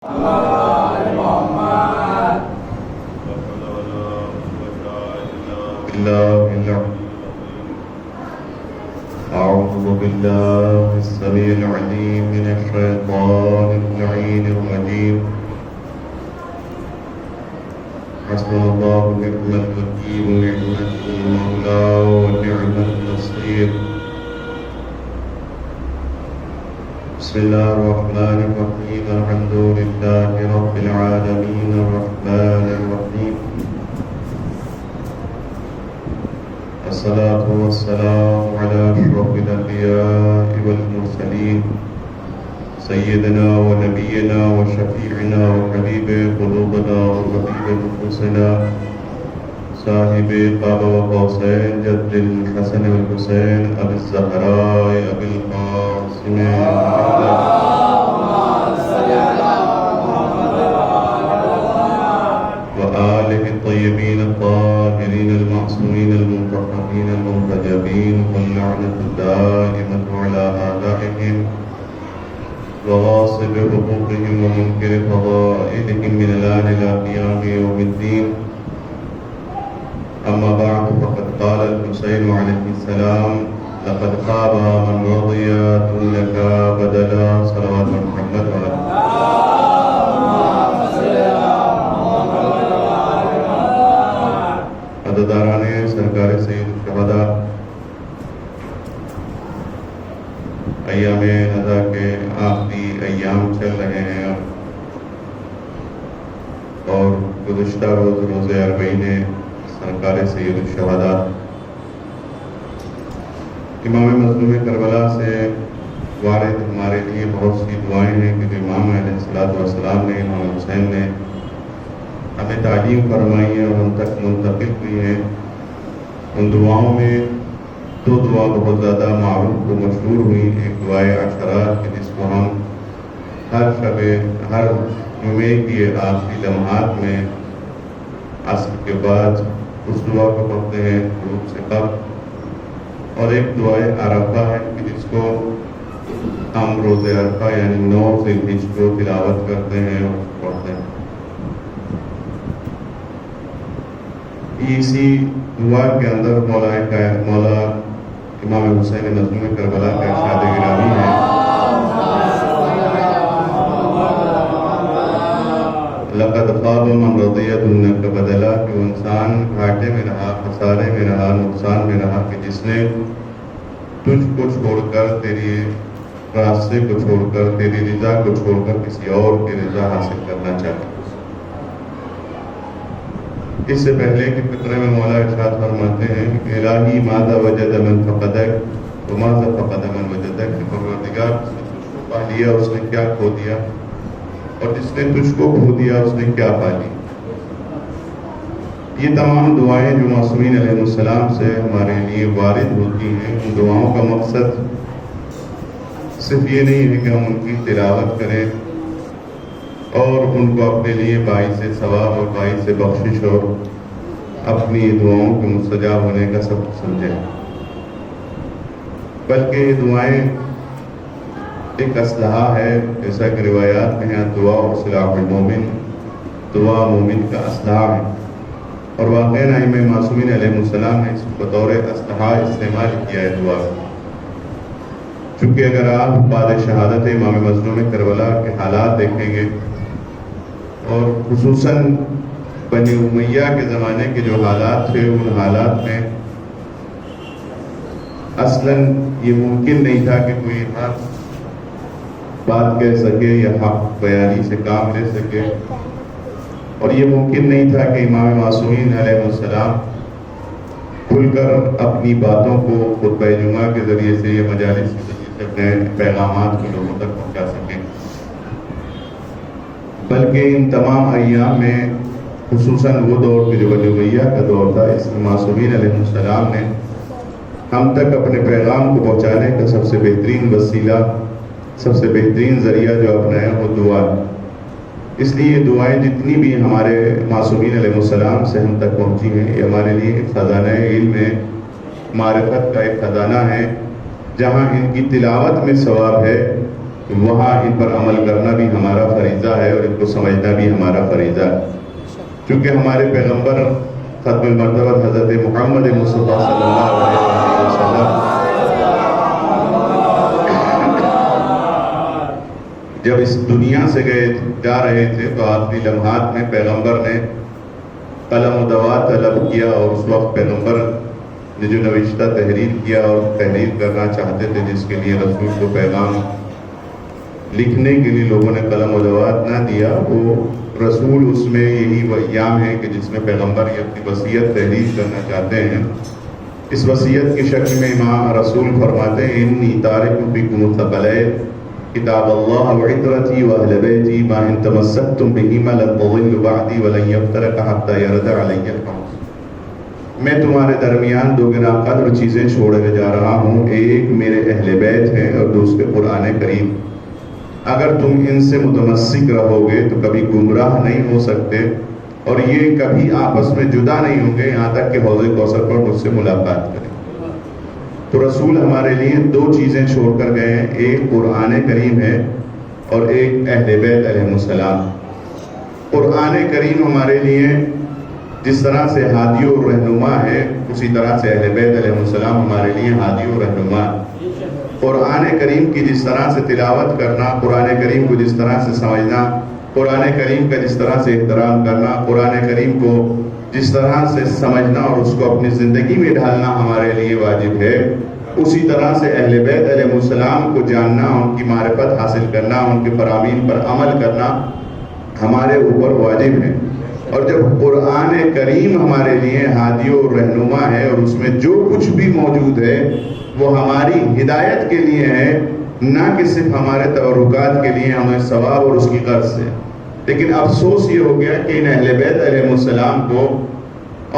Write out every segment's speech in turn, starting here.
أعوذ بالله السميع العليم من الشيطان اللعين الرجيم. حسبنا الله ونعم الوكيل ونعم المولى ونعم النصير. بسم الله الرحمن الرحيم. الحمد لله رب العالمين الرحمن الرحيم. الصلاة والسلام على أشرف الأنبياء والمرسلين سيدنا ونبينا وشفيعنا وحبيب قلوبنا وحبيب نفوسنا صاحب قاب وقوسين جد الحسن والحسين أبي الزهراء أبي القاسم وآله الطيبين الطاهرين المعصومين المطهرين المنتجبين واللعنة الدائمة على أعدائهم وغاصب حقوقهم ومنكر فضائلهم من الآن إلى قيام يوم الدين. أما بعد، فقد قال الحسين عليه السلام: لقد خاب من رضي دونك بدلا. صلوات محمد وعلى عدداران سرکار سید الشہداء، ایام نزا کے آخری ایام چل رہے ہیں اور گزشتہ روز اربعین سرکار سید الشہداء امام مظلوم کربلا سے وارد ہمارے لیے بہت سی دعائیں ہیں کہ امام علیہ السلام نے، امام حسین نے ہمیں تعلیم فرمائی ہے اور ہم تک منتقل ہوئی ہیں. ان دعاؤں میں دو دعا بہت زیادہ معروف و مشہور ہوئی. ایک دعائے عشرات کہ جس کو ہم ہر جمعے کی آخری لمحات میں عصر کے بعد اس دعا کو پڑھتے ہیں غروب سے قبل. اور ایک دعائے عرفہ ہے کہ جس کو ہم روز عرفہ یعنی 9 ذی الحجہ کو تلاوت کرتے ہیں اور پڑھتے ہیں. اسی دعا کے اندر مولا امام حسین مظلوم کربلا کا ارشاد گرامی ہے: لقد خاب من رضی دونک بدلا. کہ وہ انسان گھاٹے میں رہا، خسارے میں رہا، نقصان میں رہا کہ جس نے تجھ کو چھوڑ کر، تیری راستے کو چھوڑ کر، تیری رضا کو چھوڑ کر کسی اور کی رضا حاصل کرنا چاہتا. اس سے پہلے کہ فقرے میں مولا ارشاد فرماتے ہیں کہ الہی ماذا وجد من فقدک وماذا فقد من وجدک. کہ پروردگار جس نے تجھ کو پا لیا اس نے کیا کھو دیا، اور جس نے تجھ کو کھو دیا اس نے کیا پا لی. یہ تمام دعائیں جو معصومین علیہ السلام سے ہمارے لیے وارد ہوتی ہیں، ان دعاؤں کا مقصد صرف یہ نہیں ہے کہ ہم ان کی تلاوت کریں اور ان کو اپنے لیے باعث ثواب اور باعث بخشش اور اپنی دعاؤں کے مستجاب ہونے کا سبب سمجھیں، بلکہ یہ دعائیں ایک اسلحہ ہے. جیسا کہ روایات میں ہے: دعا اور سلاح المومن. دعا مومن کا اسلحہ ہے، اور واقعاً ائمہ معصومین علیہ السلام نے اس کو بطور اسلحہ استعمال کیا ہے دعا. چونکہ اگر آپ بعد شہادت امام مظلوم کربلا کے حالات دیکھیں گے، اور خصوصاً بنی امیہ کے زمانے کے جو حالات تھے، ان حالات میں اصلاً یہ ممکن نہیں تھا کہ کوئی حق بات کہہ سکے یا حق بیانی سے کام لے سکے، اور یہ ممکن نہیں تھا کہ امام معصومین علیہ السلام کھل کر اپنی باتوں کو خطبہ جمعہ کے ذریعے سے، یہ مجالس کے ذریعے سے اپنے پیغامات کو لوگوں تک پہنچا سکیں. بلکہ ان تمام ایام میں، خصوصاً وہ دور جو بنی امیہ کا دور تھا، اس میں معصومین علیہ السلام نے ہم تک اپنے پیغام کو پہنچانے کا سب سے بہترین وسیلہ، سب سے بہترین ذریعہ جو اپنایا وہ دعا. اس لیے یہ دعائیں جتنی بھی ہمارے معصومین علیہ السلام سے ہم تک پہنچی ہیں، یہ ہمارے لیے ایک خزانہ علم ہے، معرفت کا ایک خزانہ ہے، جہاں ان کی تلاوت میں ثواب ہے وہاں ان پر عمل کرنا بھی ہمارا فریضہ ہے اور ان کو سمجھنا بھی ہمارا فریضہ ہے. چونکہ ہمارے پیغمبر ختم المرتبہ حضرت محمد مصطفیٰ صلی اللہ علیہ وسلم جب اس دنیا سے جا رہے تھے تو آخری لمحات میں پیغمبر نے قلم و دوات طلب کیا، اور اس وقت پیغمبر نے جو نوشتہ تحریر کیا اور تحریر کرنا چاہتے تھے، جس کے لیے رسول کو پیغام لکھنے کے لیے لوگوں نے قلم و دوات نہ دیا، وہ رسول اس میں یہی وہ ایام ہے کہ جس میں پیغمبر یہ اپنی وصیت تحریر کرنا چاہتے ہیں. اس وصیت کی شکل میں امام رسول فرماتے ہیں انی تارک فیکم الثقلین کتاب اللہ وعطرتی واہل بیتی ما ان تمسکتم بہما لن تضلوا بعدی ولن یفترق حتی یرد علی الحوض. میں تمہارے درمیان دو گنا قدر چیزیں چھوڑے جا رہا ہوں، ایک میرے اہل بیت ہیں اور دوسرے قرآن کریم. اگر تم ان سے متمسک رہو گے تو کبھی گمراہ نہیں ہو سکتے، اور یہ کبھی آپس میں جدا نہیں ہوں گے یہاں تک کہ حوض کوثر پر مجھ سے ملاقات کریں. تو رسول ہمارے لیے دو چیزیں چھوڑ کر گئے ہیں، ایک قرآن کریم ہے اور ایک اہل بیت علیہ السلام. قرآن کریم ہمارے لیے جس طرح سے ہادی و رہنما ہے، اسی طرح سے اہل بیت علیہ السلام ہمارے لیے ہادی و رہنما. قرآن کریم کی جس طرح سے تلاوت کرنا، قرآن کریم کو جس طرح سے سمجھنا، قرآن کریم کا جس طرح سے احترام کرنا، قرآن کریم کو جس طرح سے سمجھنا اور اس کو اپنی زندگی میں ڈھالنا ہمارے لیے واجب ہے، اسی طرح سے اہل بیت علیہ السلام کو جاننا، ان کی معرفت حاصل کرنا، ان کے فرامین پر عمل کرنا ہمارے اوپر واجب ہے. اور جب قرآن کریم ہمارے لیے ہادی و رہنما ہے اور اس میں جو کچھ بھی موجود ہے وہ ہماری ہدایت کے لیے ہے، نہ کہ صرف ہمارے تبرکات کے لیے، ہمیں ثواب اور اس کی غرض سے. لیکن افسوس یہ ہو گیا کہ ان اہل بیت علیہ السلام کو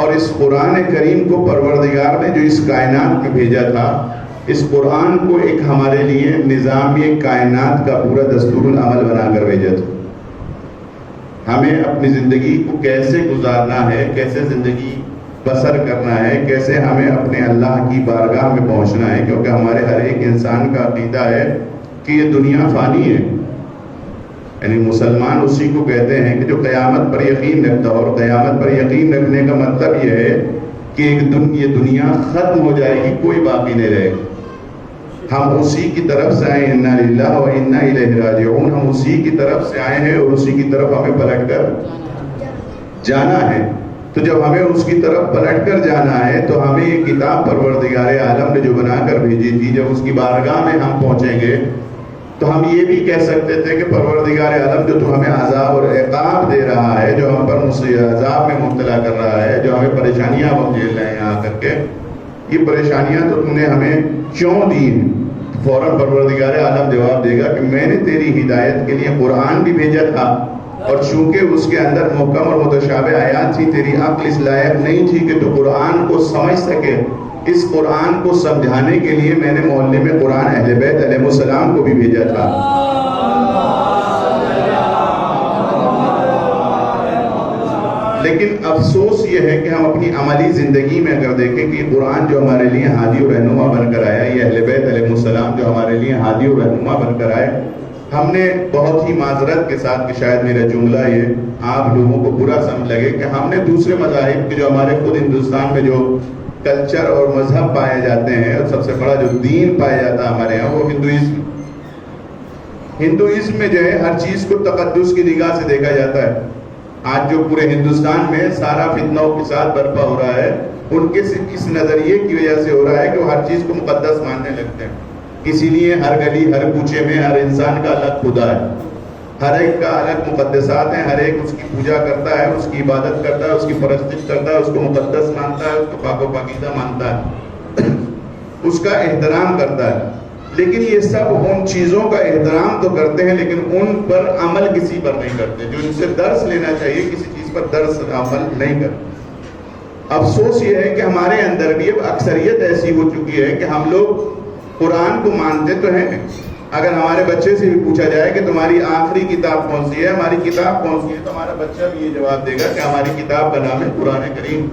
اور اس قرآن کریم کو پروردگار نے جو اس کائنات میں بھیجا تھا، اس قرآن کو ایک ہمارے لیے نظام کائنات کا پورا دستور العمل بنا کر بھیجا تھا. ہمیں اپنی زندگی کو کیسے گزارنا ہے، کیسے زندگی بسر کرنا ہے، کیسے ہمیں اپنے اللہ کی بارگاہ میں پہنچنا ہے، کیونکہ ہمارے ہر ایک انسان کا عقیدہ ہے کہ یہ دنیا فانی ہے. یعنی مسلمان اسی کو کہتے ہیں کہ جو قیامت پر یقین رکھتا ہے، اور قیامت پر یقین رکھنے کا مطلب یہ ہے کہ یہ دنیا ختم ہو جائے گی، کوئی باقی نہیں رہے گا. ہم اسی کی طرف سے آئے، انا للہ و انا الیہ راجعون، ہم اسی کی طرف سے آئے ہیں اور اسی کی طرف ہمیں پلٹ کر جانا ہے. تو جب ہمیں اس کی طرف پلٹ کر جانا ہے تو ہمیں یہ کتاب پروردگار عالم نے جو بنا کر بھیجی تھی، جب اس کی بارگاہ میں ہم پہنچیں گے تو ہم یہ بھی کہہ سکتے تھے کہ پروردگار عالم جو تو ہمیں عذاب اور عقاب دے رہا ہے، جو ہم پر عذاب میں مبتلا کر رہا ہے، جو ہمیں پریشانیاں ہم جھیل رہے ہیں یہاں کر کے، یہ پریشانیاں تو تم نے ہمیں کیوں دی ہیں؟ فوراً پروردگار عالم جواب دے گا کہ میں نے تیری ہدایت کے لیے قرآن بھی بھیجا تھا، اور چونکہ اس کے اندر محکم اور متشابہ آیات تھی، تیری عقل اس لائق نہیں تھی کہ تو قرآن کو سمجھ سکے. اس قرآن کو سمجھانے کے لیے میں نے محلے میں قرآن اہل بیت علیہ السلام کو بھی بھیجا تھا. لیکن افسوس یہ ہے کہ ہم اپنی عملی زندگی میں اگر دیکھیں کہ قرآن جو ہمارے لیے ہادی و رہنما بن کر آیا، یہ اہل بیت علیہ السلام جو ہمارے لیے ہادی و رہنما بن کر آئے، ہم نے بہت ہی معذرت کے ساتھ کہ شاید میرا جملہ یہ آپ لوگوں کو برا سمجھ لگے کہ ہم نے دوسرے مذاہب کے جو ہمارے خود ہندوستان میں جو کلچر اور مذہب پائے جاتے ہیں، اور سب سے بڑا جو دین پایا جاتا ہے ہمارے یہاں، وہ ہندوازم میں جو ہے ہر چیز کو تقدس کی نگاہ سے دیکھا جاتا ہے. آج جو پورے ہندوستان میں سارا فتنہ و فساد برپا ہو رہا ہے، ان کے صرف اس نظریے کی وجہ سے ہو رہا ہے کہ وہ ہر چیز کو مقدس ماننے لگتے ہیں. اسی لیے ہر گلی ہر کوچے میں ہر انسان کا الگ خدا ہے، ہر ایک کا الگ مقدسات ہیں، ہر ایک اس کی پوجا کرتا ہے، اس کی عبادت کرتا ہے، اس کی پرستش کرتا ہے، اس کو مقدس مانتا ہے، اس کو پاک و پاکیزہ مانتا ہے، اس کا احترام کرتا ہے. لیکن یہ سب ان چیزوں کا احترام تو کرتے ہیں، لیکن ان پر عمل کسی پر نہیں کرتے. جو ان سے درس لینا چاہیے کسی چیز پر درس عمل نہیں کرتے. افسوس یہ ہے کہ ہمارے اندر بھی اب اکثریت ایسی ہو چکی ہے کہ ہم لوگ قرآن کو مانتے تو ہیں، اگر ہمارے بچے سے بھی پوچھا جائے کہ تمہاری آخری کتاب کون سی ہے، ہماری کتاب کون سی ہے، تو ہمارا بچہ بھی یہ جواب دے گا کہ ہماری کتاب کا نام ہے قرآن کریم.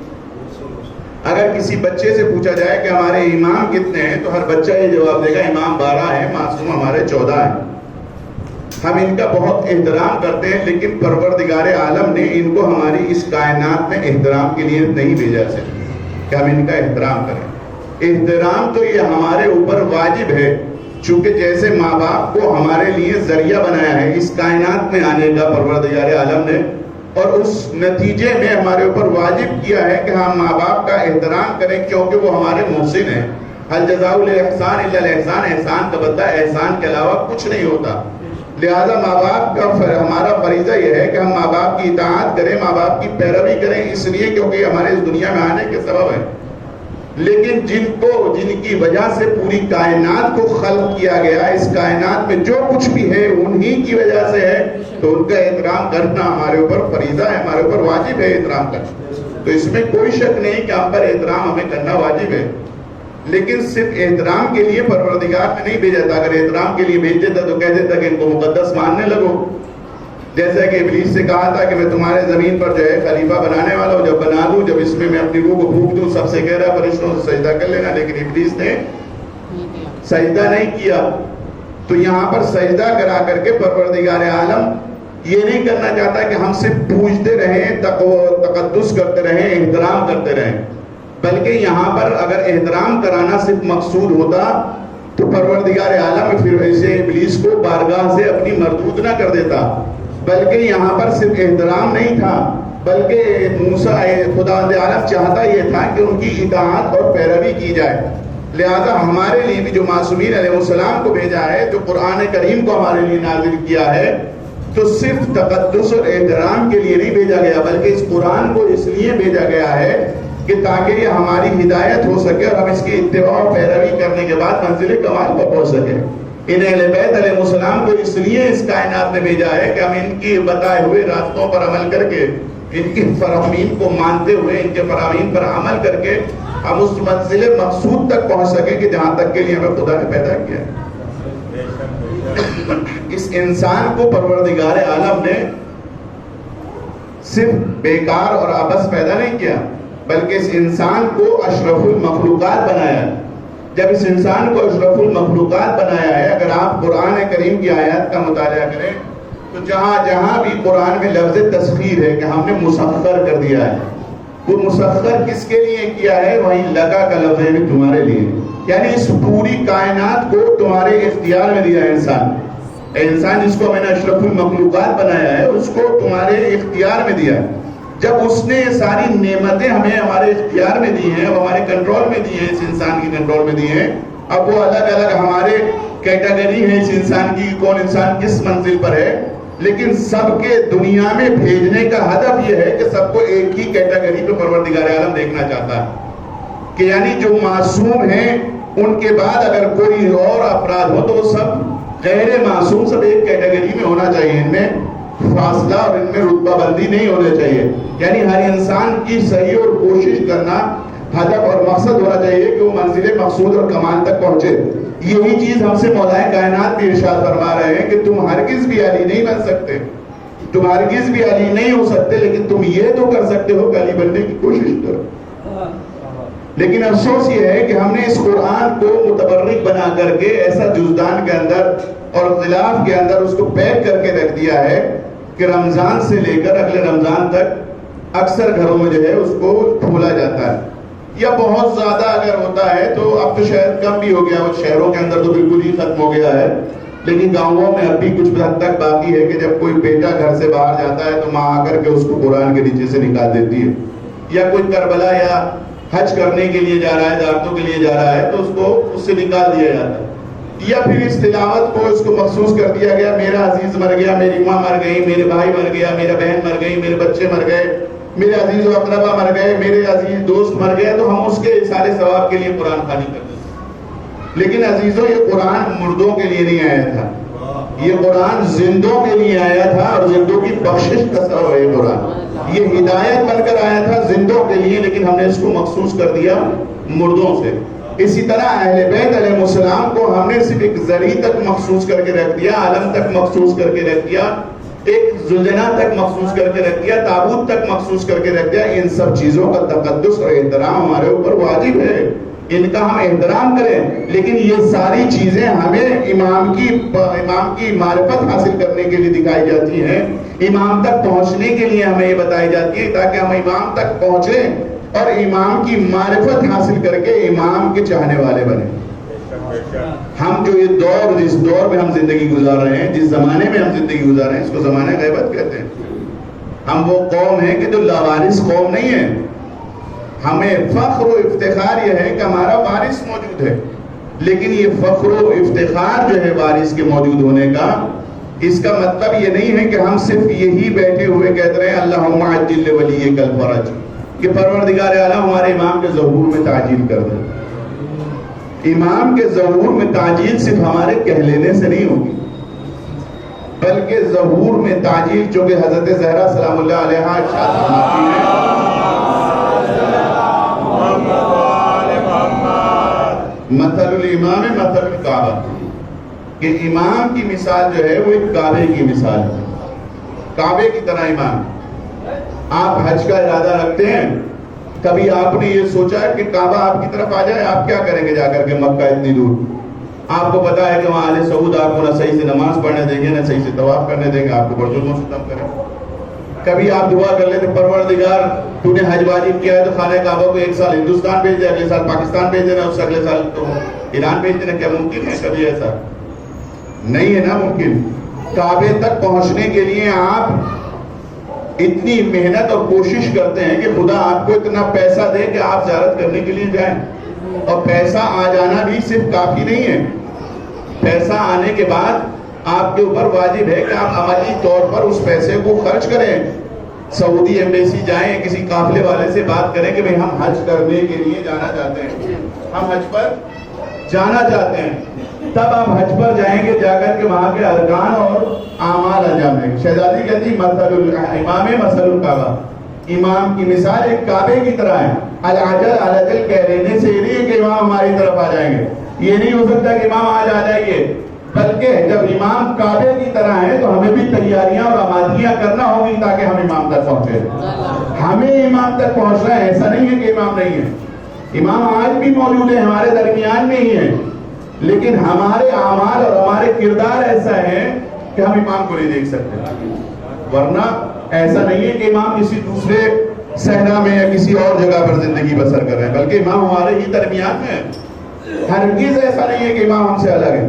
اگر کسی بچے سے پوچھا جائے کہ ہمارے امام کتنے ہیں، تو ہر بچہ یہ جواب دے گا امام 12 ہیں، معصوم ہمارے 14 ہیں. ہم ان کا بہت احترام کرتے ہیں، لیکن پروردگار عالم نے ان کو ہماری اس کائنات میں احترام کے لیے نہیں بھیجا کہ ہم ان کا احترام کریں۔ احترام تو یہ ہمارے اوپر واجب ہے، چونکہ جیسے ماں باپ کو ہمارے لیے ذریعہ بنایا ہے اس کائنات میں آنے کا پروردگار عالم نے، اور اس نتیجے میں ہمارے اوپر واجب کیا ہے کہ ہم ماں باپ کا احترام کریں، کیونکہ وہ ہمارے محسن ہیں۔ ہل جزاء الاحسان الا الاحسان، احسان کا بدلہ احسان کے علاوہ کچھ نہیں ہوتا۔ لہذا ماں باپ کا ہمارا فریضہ یہ ہے کہ ہم ماں باپ کی اطاعت کریں، ماں باپ کی پیروی کریں، اس لیے کیونکہ ہمارے اس دنیا میں آنے کے سبب ہے۔ لیکن جن کی وجہ سے پوری کائنات کو خلق کیا گیا، اس کائنات میں جو کچھ بھی ہے انہی کی وجہ سے ہے، تو ان کا احترام کرنا ہمارے اوپر فریضہ ہے، ہمارے اوپر واجب ہے احترام کرنا۔ تو اس میں کوئی شک نہیں کہ ہم پر احترام ہمیں کرنا واجب ہے، لیکن صرف احترام کے لیے پروردگار نے نہیں بھیجا تھا۔ اگر احترام کے لیے بھیج دیتا تو کہہ دیتا کہ ان کو مقدس ماننے لگو، جیسا کہ ابلیس سے کہا تھا کہ میں تمہارے زمین پر جو ہے خلیفہ بنانے والا ہوں، جب بنا دوں، جب اس میں اپنی روح کو پھونک دوں، سب سے کہہ رہا فرشتوں سے سجدہ کر لینا، لیکن ابلیس نے سجدہ نہیں کیا۔ تو یہاں پر سجدہ کرا کر کے پروردگار عالم یہ نہیں کرنا چاہتا کہ ہم صرف پوجتے رہیں، تقدس کرتے رہیں، احترام کرتے رہیں، بلکہ یہاں پر اگر احترام کرانا صرف مقصود ہوتا تو پروردگار عالم پھر ایسے ابلیس کو بارگاہ سے اپنی مردود نہ کر دیتا، بلکہ یہاں پر صرف احترام نہیں تھا، بلکہ موسیٰ خداوند عالم چاہتا یہ تھا کہ ان کی اطاعت اور پیروی کی جائے۔ لہذا ہمارے لیے بھی جو معصومین علیہ السلام کو بھیجا ہے، جو قرآن کریم کو ہمارے لیے نازل کیا ہے، تو صرف تقدس اور احترام کے لیے نہیں بھیجا گیا، بلکہ اس قرآن کو اس لیے بھیجا گیا ہے کہ تاکہ یہ ہماری ہدایت ہو سکے اور ہم اس کی اتباع و پیروی کرنے کے بعد منزل کمال پر پہنچ سکے۔ ان اہل بیت علیہ السلام کو اس لیے اس کائنات میں بھیجا ہے کہ ہم ان کی بتائے ہوئے راستوں پر عمل کر کے، ان کے فرامین کو مانتے ہوئے، ان کے فرامین پر عمل کر کے ہم اس منزل مقصود تک پہنچ سکیں کہ جہاں تک کے لیے ہمیں خدا نے پیدا کیا ہے۔ اس انسان کو پروردگار عالم نے صرف بیکار اور عبث پیدا نہیں کیا، بلکہ اس انسان کو اشرف المخلوقات بنایا ہے۔ جب اس انسان کو اشرف المخلوقات بنایا ہے، اگر آپ قرآن کریم کی آیات کا مطالعہ کریں تو جہاں جہاں بھی قرآن میں لفظ تسخیر ہے کہ ہم نے مسخر کر دیا ہے، وہ مسخر کس کے لیے کیا ہے؟ وہیں لگا کا لفظ ہے تمہارے لیے، یعنی اس پوری کائنات کو تمہارے اختیار میں دیا ہے۔ انسان جس کو میں نے اشرف المخلوقات بنایا ہے، اس کو تمہارے اختیار میں دیا ہے۔ جب اس نے ساری نعمتیں ہمیں ہمارے اختیار میں دی ہیں، وہ ہمارے کنٹرول میں دی ہیں، اس انسان کی کنٹرول میں دی ہیں، اب وہ الگ الگ ہمارے کیٹیگری ہے اس انسان کی، کون انسان کس منزل پر ہے، لیکن سب کے دنیا میں بھیجنے کا ہدف یہ ہے کہ سب کو ایک ہی کیٹیگری پہ پروردگار عالم دیکھنا چاہتا ہے کہ یعنی جو معصوم ہیں ان کے بعد اگر کوئی اور افراد ہو تو وہ سب غیر معصوم سب ایک کیٹیگری میں ہونا چاہیے، ان میں فاصلہ اور ان میں رتبہ بندی نہیں ہونا چاہیے، یعنی ہر انسان کی صحیح اور کوشش کرنا ہدف اور مقصد ہونا چاہیے کہ وہ منزل مقصود اور کمال تک پہنچے۔ یہی چیز ہم سے مولا کائنات بھی ارشاد فرما رہے ہیں کہ تم ہرگز بھی علی نہیں بن سکتے، تم ہرگز بھی علی نہیں ہو سکتے، لیکن تم یہ تو کر سکتے ہو کہ علی بننے کی کوشش کرو۔ لیکن افسوس یہ ہے کہ ہم نے اس قرآن کو متبرک بنا کر کے ایسا جزدان کے اندر اور غلاف کے اندر اس کو پیک کر کے رکھ دیا ہے کہ رمضان سے لے کر اگلے رمضان تک اکثر گھروں میں جو ہے اس کو کھولا جاتا ہے، یا بہت زیادہ اگر ہوتا ہے تو اب تو شاید کم بھی ہو گیا، وہ شہروں کے اندر تو بالکل ہی ختم ہو گیا ہے، لیکن گاؤں میں اب بھی کچھ حد تک باقی ہے کہ جب کوئی بیٹا گھر سے باہر جاتا ہے تو ماں آ کر کے اس کو قرآن کے نیچے سے نکال دیتی ہے، یا کوئی کربلا یا حج کرنے کے لیے جا رہا ہے، دعوتوں کے لیے جا رہا ہے تو اس کو اس سے نکال دیا جاتا ہے، یا پھر اس تلاوت کو اس کو مخصوص کر دیا گیا، میرا عزیز مر گیا، میری ماں مر گئی، میرے بھائی مر گیا، میرا بہن مر گئی، میرے بچے مر گئے، میرے عزیز و اقربا مر گئے، میرے عزیز دوست مر گئے، تو ہم اس کے اصال ثواب کے لیے قرآن خوانی کرتے ہیں۔ لیکن عزیزوں، یہ قرآن مردوں کے لیے نہیں آیا تھا، یہ قرآن زندوں کے لیے آیا تھا، اور زندوں کی بخشش کا سبب ہے یہ قرآن، یہ ہدایت بن کر آیا تھا زندوں کے لیے، لیکن ہم نے اس کو مخصوص کر دیا مردوں سے۔ اسی طرح اہل بیت علیہ السلام کو ہم نے صرف ایک ذریع تک مخصوص کر کے رکھ دیا، عالم تک مخصوص کر کے رکھ دیا، ایک زلجنہ تک مخصوص کر کے رکھ دیا، تابوت تک مخصوص کر کے رکھ دیا۔ ان سب چیزوں کا تقدس اور احترام ہمارے اوپر واجب ہے، ان کا ہم احترام کریں، لیکن یہ ساری چیزیں ہمیں امام کی معرفت حاصل کرنے کے لیے دکھائی جاتی ہیں، امام تک پہنچنے کے لیے ہمیں یہ بتائی جاتی ہے تاکہ ہم امام تک پہنچیں اور امام کی معرفت حاصل کر کے امام کے چاہنے والے بنیں۔ ہم جو یہ دور، جس دور میں ہم زندگی گزار رہے ہیں، جس زمانے میں ہم زندگی گزار رہے ہیں، اس کو زمانہ غیبت کہتے ہیں۔ ہم وہ قوم ہیں کہ جو لاوارث قوم نہیں ہے، ہمیں فخر و افتخار یہ ہے کہ ہمارا وارث موجود ہے، لیکن یہ فخر و افتخار جو ہے وارث کے موجود ہونے کا، اس کا مطلب یہ نہیں ہے کہ ہم صرف یہی بیٹھے ہوئے کہتے رہے اللہم عجل ولیک الفرج کہ پروردگار اعلیٰ ہمارے امام کے ظہور میں تعجیل کر دے۔ امام کے ظہور میں تعجیل صرف ہمارے کہہ لینے سے نہیں ہوگی، بلکہ ظہور میں تعجیل چونکہ حضرت زہرا سلام اللہ علیہ ارشاد فرماتی ہیں مثل الامام مثل الکعبہ، کہ امام کی مثال جو ہے وہ ایک کعبے کی مثال ہے، کعبے کی طرح امام۔ آپ حج کا ارادہ رکھتے ہیں، کبھی آپ نے یہ سوچا ہے کہ کعبہ آپ کی طرف آ جائے، آپ کیا کریں گے جا کر کے مکہ اتنی دور؟ آپ کو پتا ہے کہ وہاں آل سعود آپ کو نہ صحیح سے نماز پڑھنے دیں گے، نہ صحیح سے طواف کرنے دیں گے، آپ کو برجوں میں ختم کریں۔ کبھی آپ دعا کر لیتے پروردگار تو نے حج واجب کیا ہے تو خانہ کعبہ کو ایک سال ہندوستان بھیج دے، اگلے سال پاکستان بھیج دینا، اس سے اگلے سال تو ایران بھیج دینا۔ کیا ممکن ہے کبھی ایسا؟ نہیں ہے نا ممکن۔ کعبے تک پہنچنے کے لیے آپ اتنی محنت اور کوشش کرتے ہیں کہ خدا آپ کو اتنا پیسہ دے کہ آپ زیارت کرنے کے لیے جائیں، اور پیسہ آ جانا بھی صرف کافی نہیں ہے، پیسہ آنے کے بعد آپ کے اوپر واجب ہے کہ آپ عملی طور پر اس پیسے کو خرچ کریں۔ سعودی ایمبیسی جائیں، کسی قافلے والے سے بات کریں کہ ہم حج کرنے کے لیے جانا چاہتے ہیں، ہم حج پر جانا چاہتے ہیں، تب آپ حج پر جائیں گے، جا کر کے وہاں کے ارکان اور اعمال انجام دیں گے۔ شہزادی کہتی امام مثل الکعبہ، امام کی مثال ایک کعبے کی طرح ہے۔ العجل العجل کہہ لینے سے یہ نہیں ہے کہ امام ہماری طرف آ جائیں گے، یہ نہیں ہو سکتا کہ امام آج آ جائیے، بلکہ جب امام کعبے کی طرح ہے تو ہمیں بھی تیاریاں اور آمادگیاں کرنا ہوگی تاکہ ہم امام تک پہنچے۔ ہمیں امام تک پہنچنا ہے، ایسا نہیں ہے کہ امام نہیں ہے، امام آج بھی موجود ہے، ہمارے درمیان میں ہی ہے، لیکن ہمارے اعمال اور ہمارے کردار ایسا ہے کہ ہم امام کو نہیں دیکھ سکتے۔ ورنہ ایسا نہیں ہے کہ امام کسی دوسرے صحرا میں یا کسی اور جگہ پر زندگی بسر کر رہے ہیں، بلکہ امام ہمارے ہی درمیان میں ہے۔ ہرگز ایسا نہیں ہے کہ امام ہم سے الگ ہے،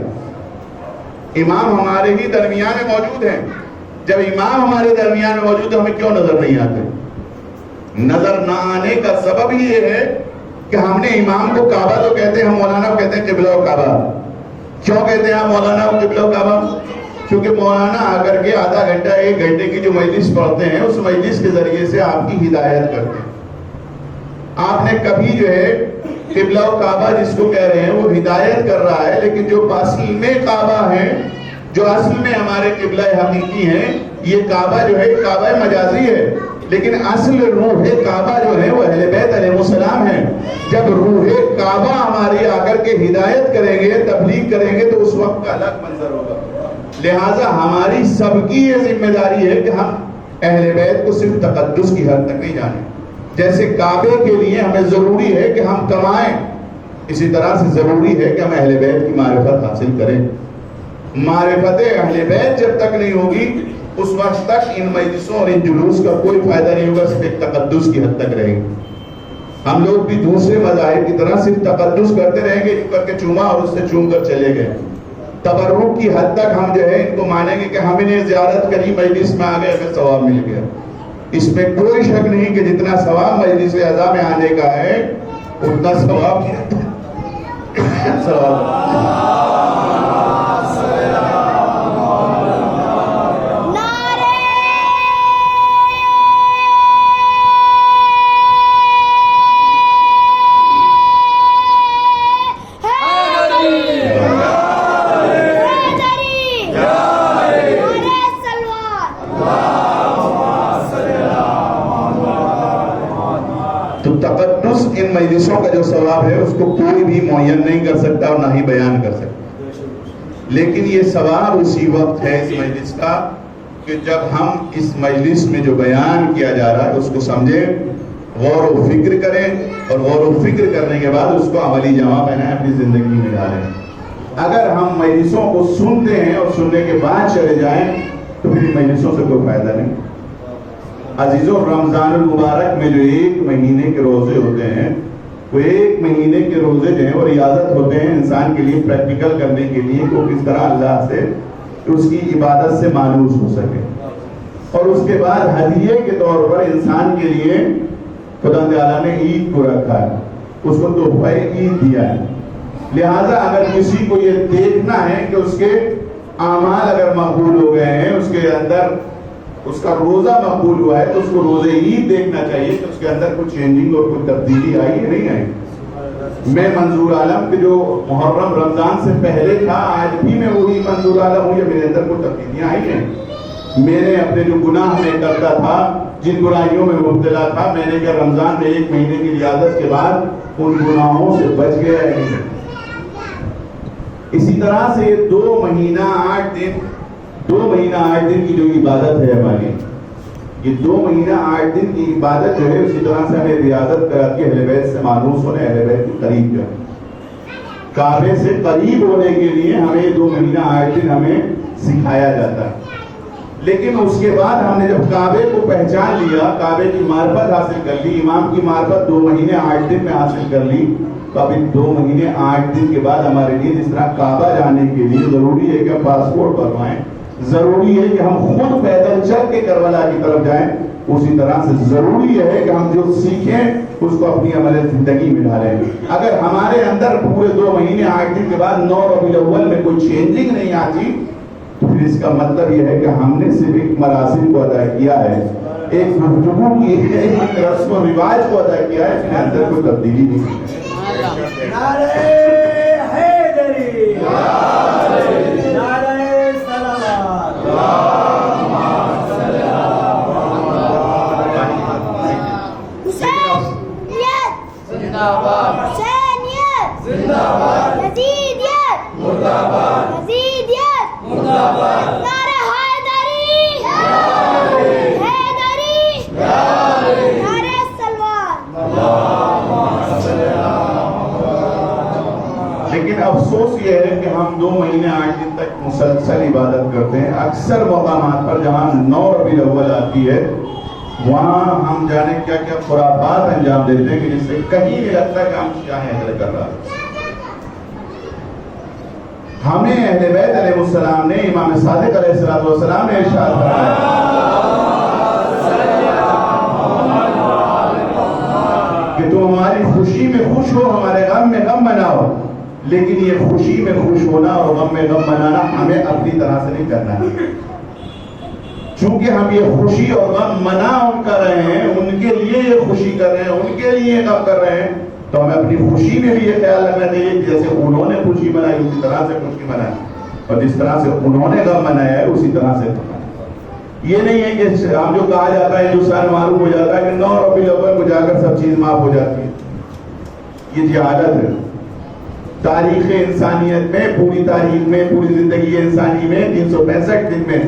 امام ہمارے ہی درمیان میں موجود ہیں۔ جب امام ہمارے درمیان میں موجود ہے ہمیں کیوں نظر نہیں آتے؟ نظر نہ آنے کا سبب ہی یہ ہے کہ ہم نے امام کو کعبہ تو کہتے ہیں، ہم مولانا کو کہتے ہیں قبلہ و کعبہ۔ کیوں کہتے ہیں آپ مولانا کو قبلہ و کعبہ؟ کیونکہ مولانا آ کر کے آدھا گھنٹہ ایک گھنٹے کی جو مجلس پڑھتے ہیں اس مجلس کے ذریعے سے آپ کی ہدایت کرتے ہیں۔ آپ نے کبھی جو ہے قبلہ و کعبہ جس کو کہہ رہے ہیں وہ ہدایت کر رہا ہے، لیکن جو اصل میں کعبہ ہے، جو اصل میں ہمارے قبلہ حقیقی ہیں، یہ کعبہ جو ہے کعبہ مجازی ہے، لیکن اصل روح کعبہ جو ہے وہ اہل بیت علیہ السلام ہے۔ جب روح کعبہ ہماری آ کر کے ہدایت کریں گے، تبلیغ کریں گے تو اس وقت کا الگ منظر ہوگا۔ لہٰذا ہماری سب کی یہ ذمہ داری ہے کہ ہم اہل بیت کو صرف تقدس کی حد تک نہیں جانیں۔ جیسے کعبے کے لیے ہمیں ضروری ہے کہ ہم کمائیں، اسی طرح سے ضروری ہے کہ ہم اہل بیت کی معرفت حاصل کریں۔ معرفت اہل بیت جب تک نہیں ہوگی اس وقت تک ان مجلسوں اور ان جلوس کا کوئی فائدہ نہیں ہوگا، صرف ایک تقدس کی حد تک رہے گی۔ ہم لوگ بھی دوسرے مذاہب کی طرح صرف تقدس کرتے رہیں گے، کر کے چوما اور اس سے چوم کر چلے گئے۔ تبرک کی حد تک ہم جو ہے ان کو مانیں گے کہ ہم انہیں زیارت کری، مجلس میں آ گئے، ہمیں ثواب مل گیا۔ اس میں کوئی شک نہیں کہ جتنا ثواب مجلس اعظم میں آنے کا ہے اتنا ثواب تو تقدس ان مجلسوں کا جو ثواب ہے اس کو کوئی بھی معین نہیں کر سکتا اور نہ ہی بیان کر سکتا، لیکن یہ ثواب اسی وقت ہے اس مجلس کا کہ جب ہم اس مجلس میں جو بیان کیا جا رہا ہے اس کو سمجھیں غور و فکر کریں اور غور و فکر کرنے کے بعد اس کو عملی جامہ پہنائیں، اپنی زندگی میں ڈالیں۔ اگر ہم مجلسوں کو سنتے ہیں اور سننے کے بعد چلے جائیں تو پھر مجلسوں سے کوئی فائدہ نہیں۔ عزیزوں، رمضان المبارک میں جو 1 مہینے کے روزے ہوتے ہیں، وہ 1 مہینے کے روزے جو ہیں وہ ریاضت ہوتے ہیں انسان کے لیے، پریکٹیکل کرنے کے لیے کہ وہ کس طرح اللہ سے اس کی عبادت سے مانوس ہو سکے۔ اور اس کے بعد ہدیے کے طور پر انسان کے لیے خدا تعالیٰ نے عید کو رکھا ہے، اس کو تحفہ عید دیا ہے۔ لہٰذا اگر کسی کو یہ دیکھنا ہے کہ اس کے اعمال اگر مقبول ہو گئے ہیں، اس کے اندر اس کا روزہ مقبول ہوا ہے، تو اس کو روزے عید دیکھنا چاہیے کہ اس کے اندر کوئی چینجنگ اور کوئی تبدیلی آئی ہے نہیں آئی۔ میں منظور عالم کہ جو محرم رمضان سے پہلے تھا، آج بھی میں وہی منظور عالم ہوں یا میرے اندر کوئی تبدیلیاں آئی ہیں؟ میں نے اپنے جو گناہ میں کرتا تھا، جن برائیوں میں مبتلا تھا، میں نے کیا رمضان میں 1 مہینے کی ریاضت کے بعد ان گناہوں سے بچ گیا ہے؟ اسی طرح سے یہ 2 مہینہ 8 دن کی جو عبادت ہے ہماری، یہ 2 مہینہ 8 دن کی عبادت جو ہے، اسی طرح سے ہمیں ریاضت کر کے اہل بیت سے مانوس ہونے، اہل بیت کے قریب جانا، کعبے سے قریب ہونے کے لیے ہمیں 2 مہینہ 8 دن ہمیں سکھایا جاتا ہے۔ لیکن اس کے بعد ہم نے جب کعبے کو پہچان لیا، کعبے کی معرفت حاصل کر لی، امام کی معرفت 2 مہینے 8 دن میں حاصل کر لی، تو اب ان 2 مہینے 8 دن کے بعد ہمارے لیے جس طرح کعبہ جانے کے لیے ضروری ہے کہ ہم پاسپورٹ بنوائیں، ضروری ہے کہ ہم خود پیدل چل کے کربلا کی طرف جائیں، اسی طرح سے ضروری ہے کہ ہم جو سیکھیں اس کو اپنی عمل زندگی میں ڈالیں۔ اگر ہمارے اندر پورے 2 مہینے 8 دن کے بعد 9 ربیع الاول میں کوئی چینجنگ نہیں آتی، تو پھر اس کا مطلب یہ ہے کہ ہم نے صرف ایک مراسم کو ادا کیا ہے، ایک گفتگو کی ہے، ایک رسم و رواج کو ادا کیا ہے، اس کے اندر کوئی تبدیلی نہیں ہے۔ نعرہ حیدری، نعرہ صلوات، حسینیت زندہ باد، حسینیت زندہ باد، یزیدیت مردہ باد، یزیدیت مردہ باد، نعرہ حیدری، حیدری، نعرہ صلوات۔ لیکن افسوس یہ ہے کہ ہم 2 مہینے 8 دن تک مسلسل عبادت کرتے ہیں۔ اکثر مقامات پر جہاں 9 ربیع الاول آتی ہے، وہاں ہم جانے کیا کیا خرافات انجام دیتے ہیں کہ جس سے کہیں نہیں لگتا کہ ہم کیا حاصل کر رہا ہے۔ ہمیں اہل بیت علیہ السلام نے، امام صادق علیہ السلام نے ارشاد فرمایا کہ تم ہماری خوشی میں خوش ہو، ہمارے غم میں غم مناؤ، لیکن یہ خوشی میں خوش ہونا اور غم میں غم منانا ہمیں اپنی طرح سے نہیں کرنا ہے۔ چونکہ ہم یہ خوشی اور غم منا ان کر رہے ہیں، ان کے لیے یہ خوشی کر رہے ہیں، ان کے لیے یہ غم کر رہے ہیں، تو ہمیں اپنی خوشی میں بھی یہ خیال رکھنا چاہیے کہ جیسے انہوں نے خوشی منائی اسی طرح سے خوشی منائی، اور جس طرح سے انہوں نے غم منایا ہے اسی طرح سے یہ نہیں ہے کہ ہم جو کہا جاتا ہے ہندوستان معلوم ہو جاتا ہے کہ 9 ربیع الاول کو جا کر سب چیز معاف ہو جاتی ہے۔ یہ جہالت ہے۔ تاریخ انسانیت میں، پوری تاریخ میں، پوری زندگی انسانی میں 365 دن میں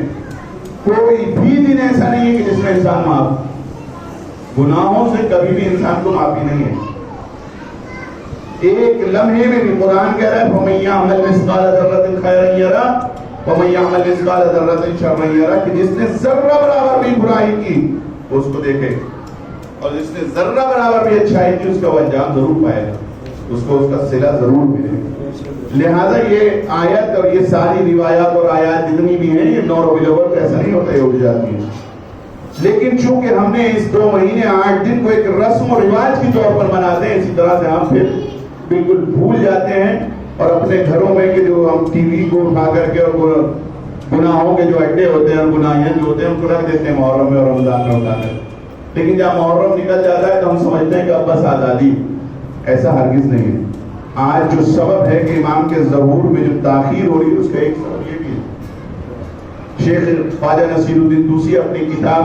کوئی بھی دن ایسا نہیں ہے کہ جس میں انسان معاف، گناہوں سے کبھی بھی انسان کو معافی نہیں ہے۔ ایک لمحے میں بھی قرآن کہہ رہا ہے فَمَن يَعْمَلْ مِثْقَالَ ذَرَّةٍ خَيْرًا يَرَهُ وَمَن يَعْمَلْ مِثْقَالَ ذَرَّةٍ شَرًّا يَرَهُ، کہ جس نے ذرہ برابر بھی برائی کی اس کو دیکھے، اور جس نے ذرہ برابر بھی اچھائی کی اس کا وہ انجام ضرور پائے گا، اس کو اس کا صلہ ضرور ملے گا۔ لہذا یہ آیت اور یہ ساری روایات اور آیات جتنی بھی ہیں، یہ 9 ربیع الاول ایسا نہیں ہوتا، یہ اٹھ جاتی ہیں۔ لیکن چونکہ ہم نے اس 2 مہینے 8 دن کو ایک رسم و رواج کی طور پر مناتے ہیں، اسی طرح سے ہم پھر بالکل بھول جاتے ہیں اور اپنے گھروں میں کہ جو ہم ٹی وی کو اٹھا کر کے اور گناہوں کے جو اڈے ہوتے ہیں اور گناہیاں جو ہوتے ہیں ان کو رکھ دیتے ہیں محرم میں اور رمضان میں اٹھا کر، لیکن جب محرم نکل جاتا ہے تو ہم سمجھتے ہیں کہ اب بس آزادی، ایسا ہرگز نہیں ہے۔ آج جو سبب ہے کہ امام کے ظہور میں جو تاخیر ہو رہی ہے اس کا ایک سبب یہ بھی ہے۔ شیخ خواجہ نصیر الدین طوسی اپنی کتاب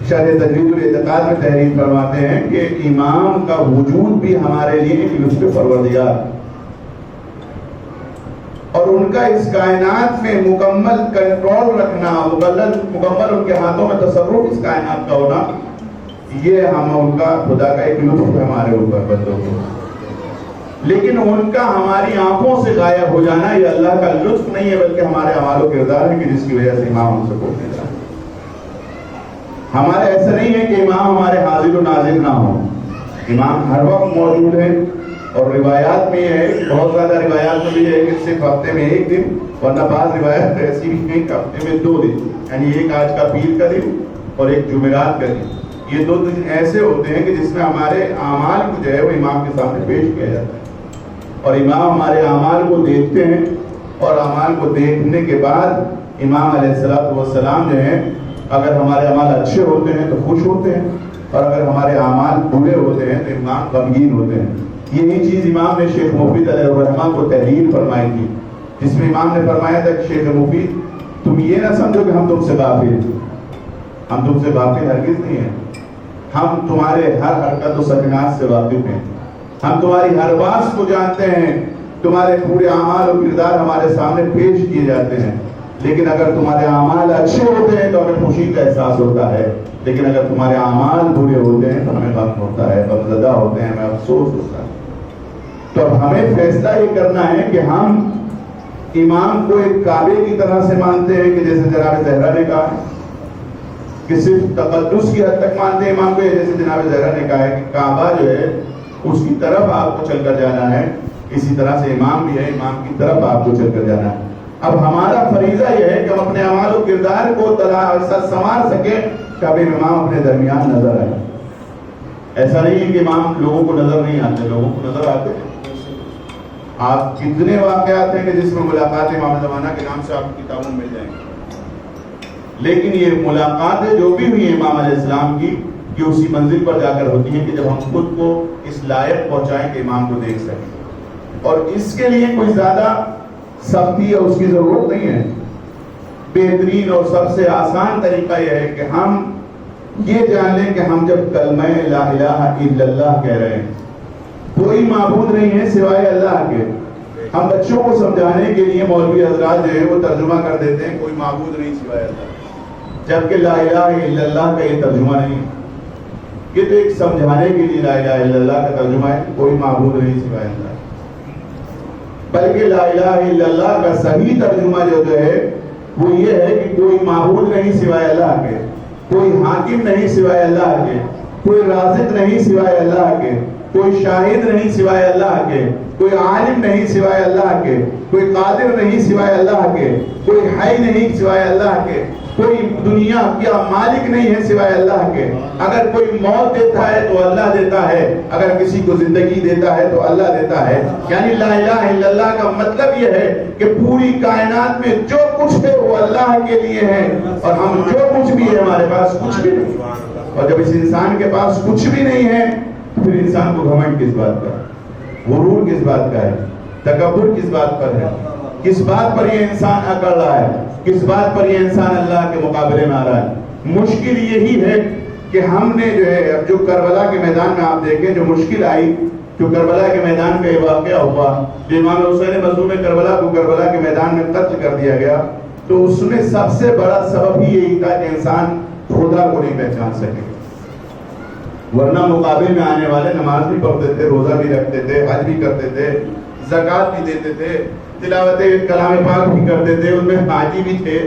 شرح تجوید الاعتقاد میں تحریر فرماتے ہیں کہ امام کا وجود بھی ہمارے لیے ایک لطف پروردگار، اور ان کا اس کائنات میں مکمل کنٹرول رکھنا، مکمل ان کے ہاتھوں میں تصرف اس کائنات کا ہونا، یہ ہم ان کا خدا کا ایک لطف ہے ہمارے اوپر بندوں کو، لیکن ان کا ہماری آنکھوں سے غائب ہو جانا یہ اللہ کا لطف نہیں ہے، بلکہ ہمارے اعمال و کردار ہے کہ جس کی وجہ سے امام ہم سے بولنے جا رہے ہیں۔ ہمارے ایسا نہیں ہے کہ امام ہمارے حاضر و ناظر نہ ہو، امام ہر وقت موجود ہے، اور روایات میں ہے، بہت زیادہ روایات میں بھی ہے کہ صرف ہفتے میں ایک دن، ورنہ بعض روایت ایسی بھی ہیں کہ ہفتے میں 2 دن، یعنی ایک آج کا پیر کا دن اور ایک جمعرات کا دن، یہ 2 دن ایسے ہوتے ہیں کہ جس میں ہمارے اعمال کو جو ہے وہ امام کے سامنے پیش کیا جاتا ہے، اور امام ہمارے اعمال کو دیکھتے ہیں، اور اعمال کو دیکھنے کے بعد امام علیہ السلام جو ہیں اگر ہمارے اعمال اچھے ہوتے ہیں تو خوش ہوتے ہیں، اور اگر ہمارے اعمال برے ہوتے ہیں تو امام غمگین ہوتے ہیں۔ یہی چیز امام نے شیخ مفید علیہ الرحمہ کو تحریر فرمائی تھی، جس میں امام نے فرمایا تھا کہ شیخ مفید تم یہ نہ سمجھو کہ ہم تم سے غافل ہیں، ہم تم سے غافل ہرگز نہیں ہیں، ہم تمہارے ہر حرکت و سکنات سے واقف ہیں، ہم تمہاری ہر بات کو جانتے ہیں، تمہارے پورے اعمال و کردار ہمارے سامنے پیش کیے جاتے ہیں، لیکن اگر تمہارے اعمال اچھے ہوتے ہیں تو ہمیں خوشی کا احساس ہوتا ہے، لیکن اگر تمہارے اعمال برے ہوتے ہیں تو ہمیں غم ہوتا ہے، غمزدہ ہوتے ہیں، ہمیں افسوس ہوتا ہے۔ تو اب ہمیں فیصلہ یہ کرنا ہے کہ ہم امام کو ایک کعبے کی طرح سے مانتے ہیں کہ جیسے جناب زہرا نے کہا ہے کہ صرف تقدس کی حد تک مانتے ہیں امام کو، جیسے جناب زہرا نے کہا ہے کہ کعبہ جو ہے اس کی طرف آپ کو چل کر جانا ہے، اسی طرح سے امام بھی ہے، امام کی طرف آپ کو چل کر جانا ہے۔ اب ہمارا فریضہ یہ ہے کہ ہم اپنے اعمال و کردار کو سنوار سکیں کہ اب امام اپنے درمیان نظر آئے۔ ایسا نہیں ہے کہ امام لوگوں کو نظر نہیں آتے، لوگوں کو نظر آتے ہیں۔ آپ کتنے واقعات ہیں کہ جس میں ملاقات امام زمانہ کے نام سے آپ کی کتابوں میں مل جائیں گے، لیکن یہ ملاقاتیں جو بھی ہوئی ہیں امام علیہ السلام کی، یہ اسی منزل پر جا کر ہوتی ہیں کہ جب ہم خود کو اس لائق پہنچائیں کہ امام کو دیکھ سکیں، اور اس کے لیے کوئی زیادہ سختی یا اس کی ضرورت نہیں ہے۔ بہترین اور سب سے آسان طریقہ یہ ہے کہ ہم یہ جان لیں کہ ہم جب کلمہ لا الہ الا اللہ کہہ رہے ہیں، کوئی معبود نہیں ہے سوائے اللہ کے، ہم بچوں کو سمجھانے کے لیے مولوی حضرات جو ہے وہ ترجمہ کر دیتے ہیں کوئی معبود نہیں سوائے اللہ، جبکہ لا الہ الا اللہ کا یہ ترجمہ نہیں ہے، یہ تو ایک سمجھانے کے لیے لا الہ الا اللہ کا ترجمہ ہے، کوئی معبود نہیں سوائے اللہ، بلکہ لا الہ الا اللہ کا صحیح ترجمہ جو ہے وہ یہ ہے کہ کوئی معبود نہیں سوائے اللہ کے، کوئی حاکم نہیں سوائے اللہ کے، کوئی رازق نہیں سوائے اللہ کے، کوئی شاہد نہیں سوائے اللہ کے، کوئی عالم نہیں سوائے اللہ کے، کوئی قادر نہیں سوائے اللہ کے، کوئی حی نہیں سوائے اللہ کے، کوئی دنیا کا مالک نہیں ہے سوائے اللہ کے۔ اگر کوئی موت دیتا ہے تو اللہ دیتا ہے، اگر کسی کو زندگی دیتا ہے تو اللہ دیتا ہے۔ یعنی لا الہ الا اللہ کا مطلب یہ ہے کہ پوری کائنات میں جو کچھ ہے وہ اللہ کے لیے ہے، اور ہم جو کچھ بھی ہے ہمارے پاس کچھ بھی نہیں، اور جب اس انسان کے پاس کچھ بھی نہیں ہے پھر انسان کو گھمنڈ کس بات کا ہے، غرور کس بات کا ہے، تکبر کس بات پر ہے، کس بات پر یہ انسان اکڑ رہا ہے، کس بات پر یہ انسان اللہ کے مقابلے میں آ رہا ہے۔ مشکل یہی ہے کہ ہم نے جو ہے اب جو کربلا کے میدان میں آپ دیکھیں جو مشکل آئی، جو کربلا کے میدان کا یہ واقعہ ہوا، جو امام حسین مظلوم کربلا کو کربلا کے میدان میں قتل کر دیا گیا، تو اس میں سب سے بڑا سبب ہی یہی تھا کہ انسان خدا کو نہیں پہچان سکے، ورنہ مقابل میں آنے والے نماز بھی پڑھتے تھے، روزہ بھی رکھتے تھے، حج بھی کرتے تھے، زکوٰۃ بھی دیتے تھے، تلاوت کلام پاک بھی کرتے تھے، ان میں حاجی بھی تھے،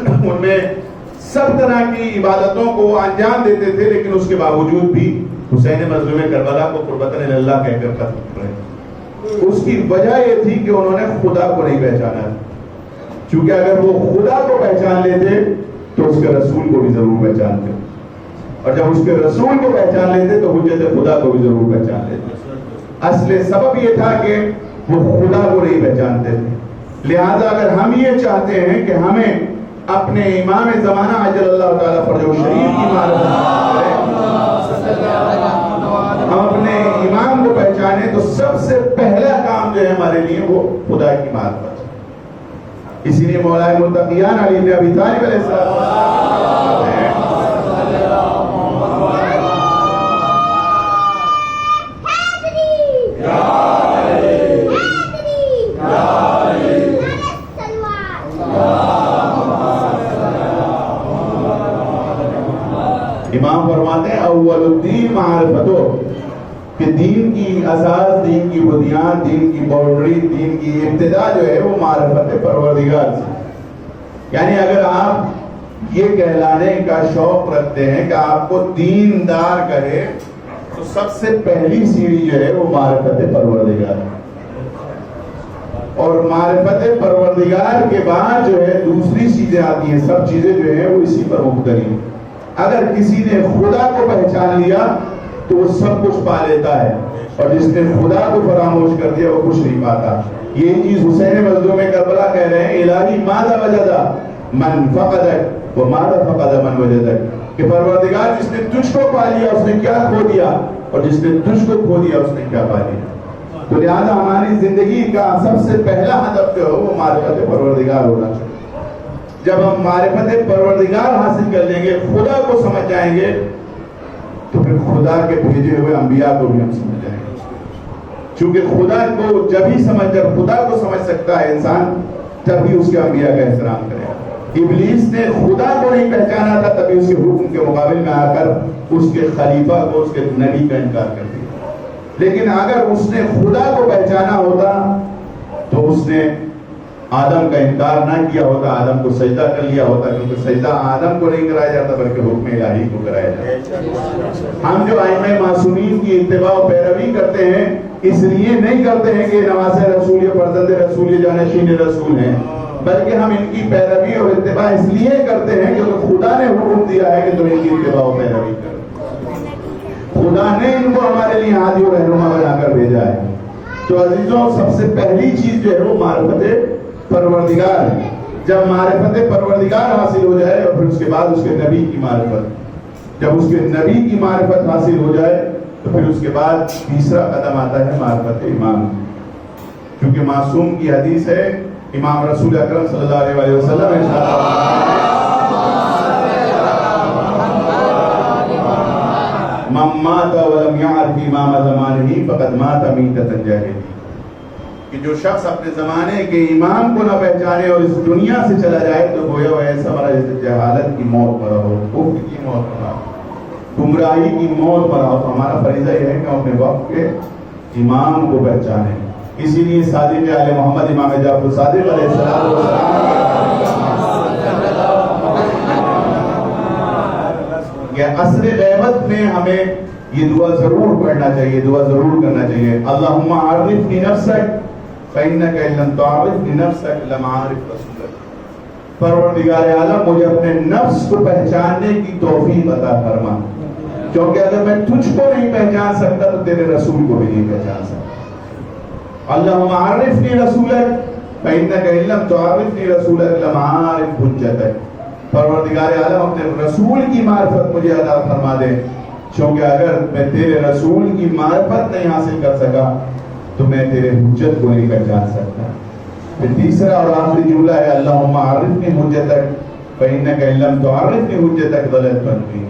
ان میں سب طرح کی عبادتوں کو انجام دیتے تھے، لیکن اس کے باوجود بھی حسین مظلوم کربلا کو قربتاً اللہ کہہ کر قتل کرے۔ اس کی وجہ یہ تھی کہ انہوں نے خدا کو نہیں پہچانا، چونکہ اگر وہ خدا کو پہچان لیتے تو اس کے رسول کو بھی ضرور پہچانتے، اور جب اس کے رسول کو پہچان لیتے تو حجت خدا کو بھی ضرور پہچان لیتے۔ اصل سبب یہ تھا کہ وہ خدا کو نہیں پہچانتے تھے۔ لہذا اگر ہم یہ چاہتے ہیں کہ ہمیں اپنے امام زمانہ عجل اللہ تعالیٰ فرجہ شریف کی معرفت کریں، ہم اپنے امام کو پہچانے، تو سب سے پہلا کام جو ہے ہمارے لیے وہ خدا کی معرفت۔ اسی لیے مولا متقیان علی بن ابی طالب علیہ السلام امام فرماتے ہیں اول الدین معرفتو، کہ دین کی اساس، دین کی بنیاد، دین کی باؤنڈری، دین کی ابتدا جو ہے وہ معرفت پروردگار سے. یعنی اگر آپ یہ کہلانے کا شوق رکھتے ہیں کہ آپ کو دیندار کرے تو سب سے پہلی سیڑھی جو ہے وہ معرفت پروردگار ہے. اور معرفت پروردگار کے بعد جو ہے دوسری چیزیں آتی ہیں. سب چیزیں جو ہیں وہ اسی پر مبتنی. اگر کسی نے خدا کو پہچان لیا تو وہ سب کچھ پا لیتا ہے، اور جس نے خدا کو فراموش کر دیا وہ کچھ نہیں پاتا. یہی چیز حسین مظلوم کربلا کہہ رہے ہیں الہی ماذا وجدا من فقدک وماذا فقد من وجدک، کہ پروردگار جس نے تجھ کو پا لیا اس نے کیا کھو دیا، اور جس نے تجھ کو کھو دیا اس نے کیا پا لیا. تو لہٰذا ہماری زندگی کا سب سے پہلا ہدف جو ہے وہ معرفت پروردگار ہونا چاہیے. جب ہم معرفت پروردگار حاصل کر لیں گے، خدا کو سمجھ جائیں گے، تو پھر خدا کے بھیجے ہوئے انبیاء کو بھی ہم سمجھ جائیں گے. چونکہ خدا کو جب خدا کو سمجھ سکتا ہے انسان، تبھی اس کے انبیاء کا احترام کرے. ابلیس نے خدا کو نہیں پہچانا تھا، تبھی اس کے حکم کے مقابل میں آ کر اس کے خلیفہ کو، اس کے نبی کا انکار کر دیا. لیکن اگر اس نے خدا کو پہچانا ہوتا تو اس نے آدم کا انکار نہ کیا ہوتا، آدم کو سجدہ کر لیا ہوتا، کیونکہ سجدہ آدم کو نہیں کرایا جاتا بلکہ حکم الہی کو کرایا جاتا. ہم جو ائمہ معصومین کی اتباع و پیروی کرتے ہیں اس لیے نہیں کرتے ہیں کہ نواز رسول یا فرزند رسول یا جانشین رسول ہیں، بلکہ ہم ان کی پیروی اور اتباع اس لیے کرتے ہیں کیونکہ خدا نے حکم دیا ہے کہ تم ان کی اتباع و پیروی کرو. خدا نے ان کو ہمارے لیے ہادی و رہنما بنا کر بھیجا ہے. تو عزیزوں، سب سے پہلی چیز جو ہے وہ معرفت پروردگار ہے. جب معرفت پروردگار حاصل ہو جائے اور پھر اس کے بعد اس کے نبی کی معرفت، جب اس کے نبی کی معرفت حاصل ہو جائے تو پھر اس کے بعد تیسرا قدم آتا ہے معرفت امام. کیونکہ معصوم کی حدیث ہے، امام رسول اکرم صلی اللہ علیہ وسلم من مات ولم يعرف امام زمانہ فقد مات میتۃ جاہلیہ، کہ جو شخص اپنے زمانے کے امام کو نہ پہچانے اور اس دنیا سے چلا جائے تو گویا وہ ایسا مرا جیسے جہالت کی موت مرا ہو، کفر کی موت مرا ہو، گمراہی کی موت مرا ہو. تو ہمارا فریضہ یہ ہے کہ ہم اپنے وقت کے امام کو پہچانیں. اسی لیے صادق آل محمد امام جعفر صادق علیہ السلام کہ عصر غیبت میں ہمیں یہ دعا ضرور پڑھنا چاہیے، دعا ضرور کرنا چاہیے. اللہم عرفنی نفسک فإنک ان لم تعرفنی نفسک لم اعرف رسولک. پروردگار عالم مجھے اپنے نفس کو پہچاننے کی توفیق عطا فرما، کیونکہ اگر میں تجھ کو نہیں پہچان سکتا تو تیرے رسول کو بھی نہیں پہچان سکتا. اللہم عرفنی رسولک فإنک ان لم تعرفنی رسولک لم اعرف حجتک. پروردگار عالم اپنے رسول کی معرفت مجھے عطا فرما دے، کیونکہ اگر میں تیرے رسول کی معرفت نہیں حاصل کر سکا تو میں تیرے حجت کو نہیں پہچان سکتا. پھر تیسرا اور آخری جملہ ہے اللہم عرفنی حجتک فإنک ان لم تعرفنی حجتک ضللت عنی،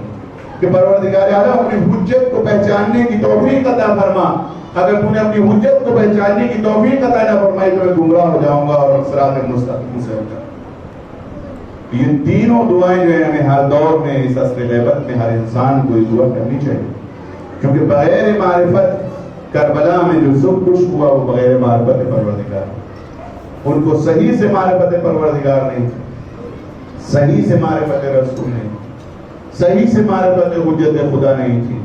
کہ پروردگار عالم اپنی حجت کو پہچاننے کی توفیق عطا فرما. اگر تو نے اپنی حجت کو پہچاننے کی توفیق عطا نہ فرمائی تو میں گمراہ ہو جاؤں گا اور صراط مستقیم سے ہو جاؤں گا. یہ تینوں دعائیں جو ہیں ہمیں ہر دور میں اس عصر غیبت میں ہر انسان کو یہ دعا کرنی چاہیے، کیونکہ بغیر معرفت کربلا میں جو سب کچھ ہوا وہ بغیر معرفت پروردگار. ان کو صحیح سے معرفت پروردگار نہیں تھی، صحیح سے معرفت رسول نہیں، صحیح سے معرفت حجت خدا نہیں تھی،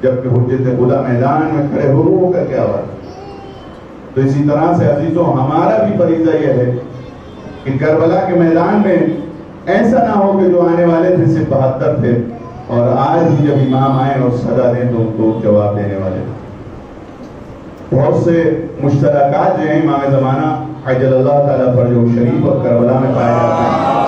جبکہ حجت خدا میدان میں کھڑے ہو کر کیا ہوا. تو اسی طرح سے عزیزوں ہمارا بھی فریضہ یہ ہے کہ کربلا کے میدان میں ایسا نہ ہو کہ جو آنے والے تھے صرف 72 تھے اور آج بھی جب امام آئے اور سزا دیں تو ان کو جواب دینے والے. بہت سے مشترکات جو ہیں امام زمانہ عجل اللہ تعالیٰ فرجہ شریف اور کربلا میں پائے جاتے ہیں.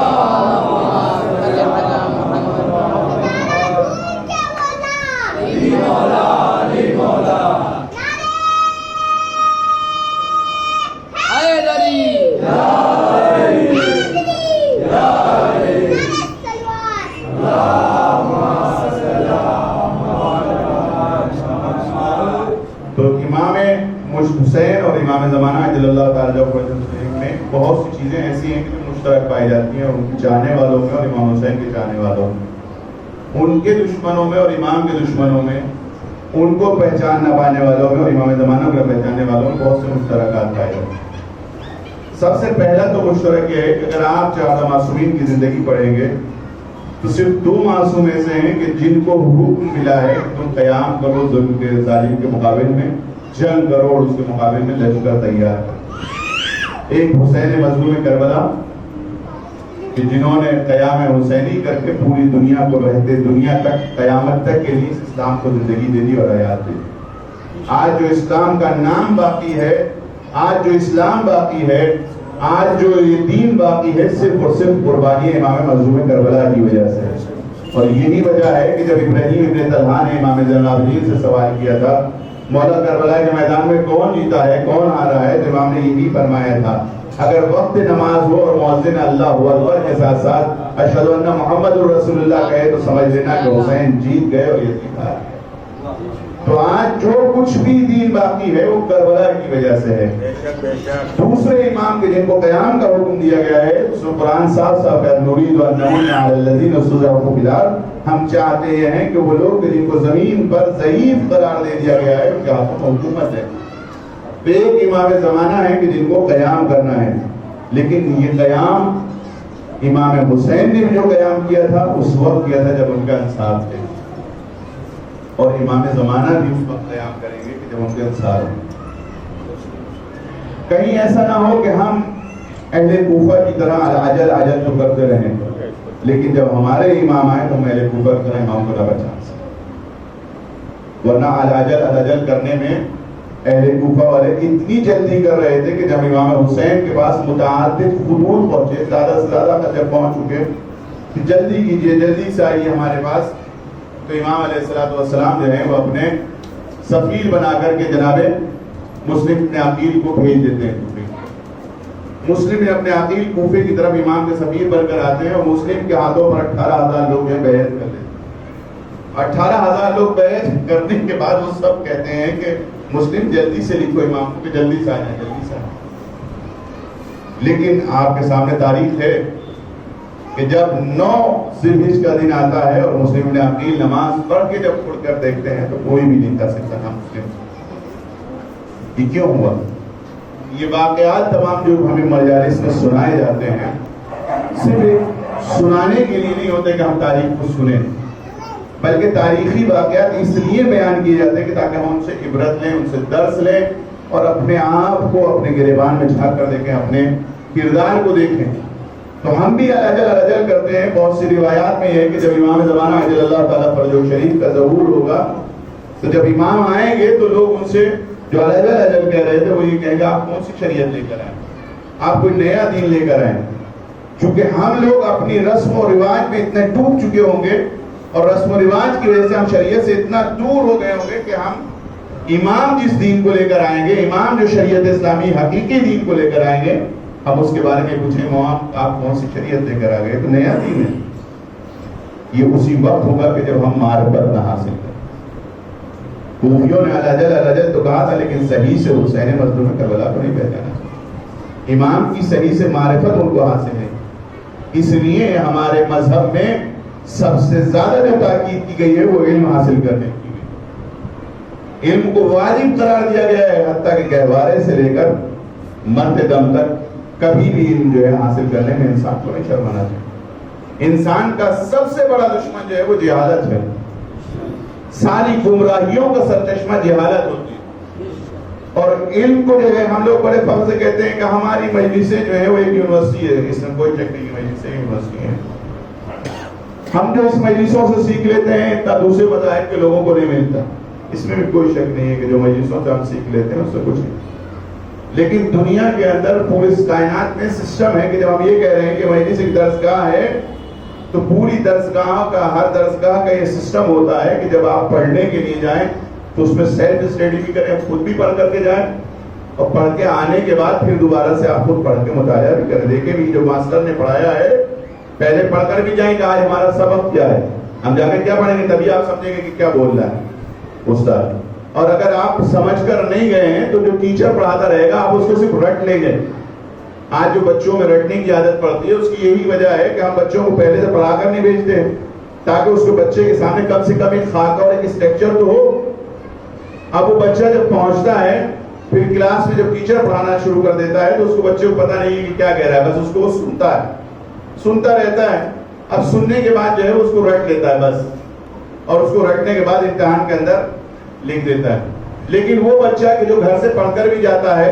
حسین اور امام زمانہ عجل اللہ تعالیٰ میں بہت سی چیزیں ایسی ہیں کہ مشترک پائی جاتی ہیں ان کے چاہنے والوں میں اور امام حسین کے چاہنے والوں میں. ان کے دشمنوں میں اور امام کے دشمنوں میں، ان کو پہچان نہ پانے والوں میں اور امام زمانہ کو پہچاننے والوں میں بہت سے مشترکات پائے جاتے ہیں۔ سب سے پہلا تو مشترک یہ ہے کہ اگر آپ 14 معصومین کی زندگی پڑھیں گے تو صرف 2 معصوم ایسے ہیں کہ جن کو حکم ملا ہے کہ تم قیام کرو ظلم کے ظالم کے مقابل میں، جنگ کرو اور اس کے مقابل میں لشکر تیار کرو۔ ایک حسین مظلوم کربلا کہ جنہوں نے قیام حسینی کر کے پوری دنیا کو رہتے دنیا تک قیامت تک کے لیے اس اسلام کو زندگی دے دی اور حیات دے دی۔ آج جو اسلام کا نام باقی ہے، آج جو اسلام باقی ہے، آج جو یہ دین باقی ہے، صرف اور صرف قربانی امام مظلوم کربلا کی وجہ سے ہے۔ اور یہی وجہ ہے کہ جب ابراہیم ابن طلحہ نے امام زین العابدین سے سوال کیا تھا مولا کربلا کے میدان میں کون جیتا ہے، کون آ رہا ہے، تو امام نے یہی فرمایا تھا اگر وقت نماز ہو اور مؤذن اللہ اکبر کے ساتھ ساتھ اشہد ان محمد الرسول اللہ کہے تو سمجھ لینا کہ حسین جیت گئے اور یہ جیتا ہے۔ تو آج جو کچھ بھی دین باقی ہے وہ کربلا کی وجہ سے ہے۔ دوسرے امام کے جن کو قیام کا حکم دیا گیا ہے اس میں قرآن صاف صاف ہے، نرید ان نمن علی الذین استضعفوا فی الارض، ہم چاہتے ہیں کہ وہ لوگ جن کو زمین پر ضعیف قرار دے دیا گیا ہے ان کے ہاتھوں میں حکومت ہے۔ ایک امام زمانہ ہے کہ جن کو قیام کرنا ہے، لیکن یہ قیام امام حسین نے جو قیام کیا تھا اس وقت کیا تھا جب ان کا انصاف تھے، اور امام زمانہ بھی اس وقت قیام کریں گے کہ جب ان کے انصاف ہو۔ کہیں ایسا نہ ہو کہ ہم اہل کوفہ کی طرح العجل عجل تو کرتے رہیں، لیکن جب ہمارے امام آئے تو ہم اہل کوفہ کی طرح امام کو نہ بچا سکیں، ورنہ العجل کرنے میں اہل کوفہ والے اتنی جلدی کر رہے تھے کہ جب امام حسین کے پاس متعدد خطوط پہنچے، زیادہ سے زیادہ جب پہنچ چکے کہ جلدی کیجئے، جلدی سے آئیے ہمارے پاس، تو امام علیہ السلام جو ہیں وہ اپنے سفیر بنا کر کے جناب مسلم ابن عقیل کو بھیج دیتے ہیں کوفے۔ مسلم اپنے عقیل کوفے کی طرف امام کے سفیر بن کر آتے ہیں اور مسلم کے ہاتھوں پر 18,000 لوگ جو بیعت کر لیتے ہیں۔ 18,000 لوگ بیعت کرنے کے بعد وہ سب کہتے ہیں کہ مسلم جلدی سے لکھو امام کو کہ جلدی سے آ جائیں، جلدی سے آ جائیں۔ لیکن آپ کے سامنے تاریخ ہے کہ جب 9 ذی الحجہ کا دن آتا ہے اور مسلم ابن عقیل نماز پڑھ کے جب اٹھ کر دیکھتے ہیں تو کوئی بھی نہیں کر سکتا نا مسلم۔ یہ کیوں ہوا؟ یہ واقعات تمام جو ہمیں مجالس میں سنائے جاتے ہیں صرف سنانے کے لیے نہیں ہوتے کہ ہم تاریخ کو سنیں، بلکہ تاریخی واقعات اس لیے بیان کیے جاتے ہیں کہ تاکہ ہم ان سے عبرت لیں، ان سے درس لیں اور اپنے آپ کو اپنے گریبان میں جھانک کر دیکھیں، اپنے کردار کو دیکھیں۔ تو ہم بھی الجل کرتے ہیں۔ بہت سی روایات میں یہ ہے کہ جب امام زمانہ عجل اللہ تعالیٰ فرجہ شریف کا ظہور ہوگا تو جب امام آئیں گے تو لوگ ان سے جو الجل کہہ رہے تھے وہ یہ کہیں گے آپ کون سی شریعت لے کر آئیں، آپ کوئی نیا دین لے کر آئیں۔ چونکہ ہم لوگ اپنی رسم و رواج میں اتنے ڈوب چکے ہوں گے اور رسم و رواج کی وجہ سے ہم شریعت سے اتنا دور ہو گئے ہوں گے کہ ہم امام جس دین کو لے کر آئیں گے، امام جو شریعت اسلامی حقیقی دین کو لے کر آئیں گے، ہم اس کے بارے میں پوچھیں آپ کون سی شریعت لے کر آ گئے تو نیا دین ہے۔ یہ اسی وقت ہوگا کہ جب ہم معرفت نہ حاصل کریں۔ کوفیوں نے الجل تو کہا تھا لیکن صحیح سے حسین مظلوم کربلا کو نہیں پہچانا۔ امام کی صحیح سے معرفت ان کو حاصل ہے، اس لیے ہمارے مذہب میں سب سے زیادہ جو تاکید کی گئی ہے وہ علم حاصل کرنے کی۔ علم کو واجب قرار دیا گیا ہے، حتیٰ کہ گہوارے سے لے کر مرتے دم تک کبھی بھی علم جو ہے حاصل کرنے میں انسان کو نہیں شرمانا چاہیے۔ انسان کا سب سے بڑا دشمن جو ہے وہ جہالت ہے۔ ساری گمراہیوں کا سرچشمہ جہالت ہوتی ہے، اور علم کو جو ہے ہم لوگ بڑے فخر سے کہتے ہیں کہ ہماری مجلسیں جو ہے وہ ایک یونیورسٹی ہے، اس میں کوئی شک نہیں، مجلسیں یونیورسٹی ہیں۔ ہم جو اس مجلسوں سے سیکھ لیتے ہیں اتنا دوسرے مذاہب کے لوگوں کو نہیں ملتا، اس میں بھی کوئی شک نہیں ہے کہ جو مجلسوں سے ہم سیکھ لیتے ہیں اس سے کچھ نہیں۔ لیکن دنیا کے اندر پورے کائنات میں سسٹم ہے کہ جب ہم یہ کہہ رہے ہیں کہ مجلس ایک درسگاہ ہے تو پوری درسگاہ کا ہر درسگاہ کا یہ سسٹم ہوتا ہے کہ جب آپ پڑھنے کے لیے جائیں تو اس میں سیلف اسٹڈی بھی کریں، خود بھی پڑھ کر کے جائیں اور پڑھ کے آنے کے بعد پھر دوبارہ سے آپ خود پڑھ کے مطالعہ بھی کریں، دیکھیں بھی جو ماسٹر نے پڑھایا ہے پہلے پڑھ کر بھی جائیں کہ آج ہمارا سبق کیا ہے، ہم جا کے کیا پڑھیں گے، تبھی آپ سمجھیں گے کہ کیا بول رہا ہے استاد۔ اور اگر آپ سمجھ کر نہیں گئے ہیں تو جو ٹیچر پڑھاتا رہے گا آپ اس کو صرف رٹ لیں گے۔ آج جو بچوں میں رٹنے کی عادت پڑتی ہے اس کی یہی وجہ ہے کہ ہم بچوں کو پہلے سے پڑھا کر نہیں بھیجتے ہیں، تاکہ اس کو بچے کے سامنے کم سے کم ایک خاکہ اور ایک اسٹرکچر تو ہو. اب وہ بچہ جب پہنچتا ہے پھر کلاس میں جب ٹیچر پڑھانا شروع کر دیتا ہے تو اس کو بچے کو پتہ نہیں ہے کہ کیا کہہ رہا ہے, بس اس کو وہ سنتا رہتا ہے. اب سننے کے بعد جو ہے اس کو رٹ لیتا ہے بس, اور اس کو رٹنے کے بعد امتحان کے اندر لکھ دیتا ہے. لیکن وہ بچہ کہ جو گھر سے پڑھ کر بھی جاتا ہے,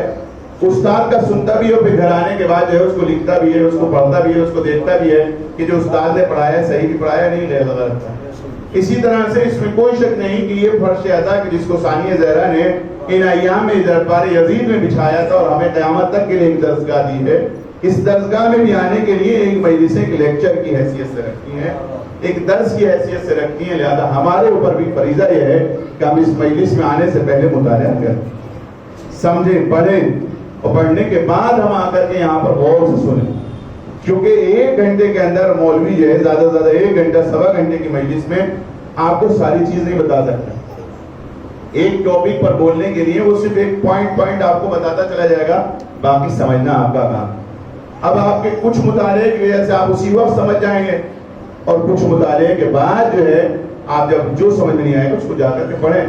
استاد کا سنتا بھی ہو, پھر گھر آنے کے بعد جو ہے اس کو لکھتا بھی ہے, اس کو پڑھتا بھی ہے, اس کو دیکھتا بھی ہے کہ جو استاد نے پڑھایا صحیح بھی پڑھایا نہیں غلط. اسی طرح سے اس میں کوئی شک نہیں کہ یہ فرش عطا کہ جس کو ثانیہ زہرا نے ان ایام میں دربار یزید میں بچھایا تھا اور ہمیں قیامت تک کے لیے ایک درسگاہ دی ہے. اس درسگاہ میں بھی آنے کے لیے ایک مجلسیں ایک لیکچر کی حیثیت سے رکھتی ہیں, ایک درس کی حیثیت سے رکھتی ہیں. لہذا ہمارے اوپر بھی فریضہ یہ ہے کہ ہم اس مجلس میں آنے سے پہلے مطالعہ کریں, سمجھیں, پڑھیں, اور پڑھنے کے بعد ہم آ کر کے یہاں پر غور سے سنیں. کیونکہ 1 گھنٹے کے اندر مولوی جو ہے زیادہ سے زیادہ 1 گھنٹہ سوا گھنٹے کی مجلس میں آپ کو ساری چیز نہیں بتا سکتا. ایک ٹاپک پر بولنے کے لیے وہ صرف ایک پوائنٹ آپ کو بتاتا چلا جائے گا, باقی سمجھنا آپ کا کام. اب آپ کے کچھ مطالعے کی وجہ سے آپ اسی وقت سمجھ جائیں گے, اور کچھ مطالعے کے بعد جو ہے آپ جب جو سمجھ نہیں آئے گا اس کو جا کر کے پڑھیں.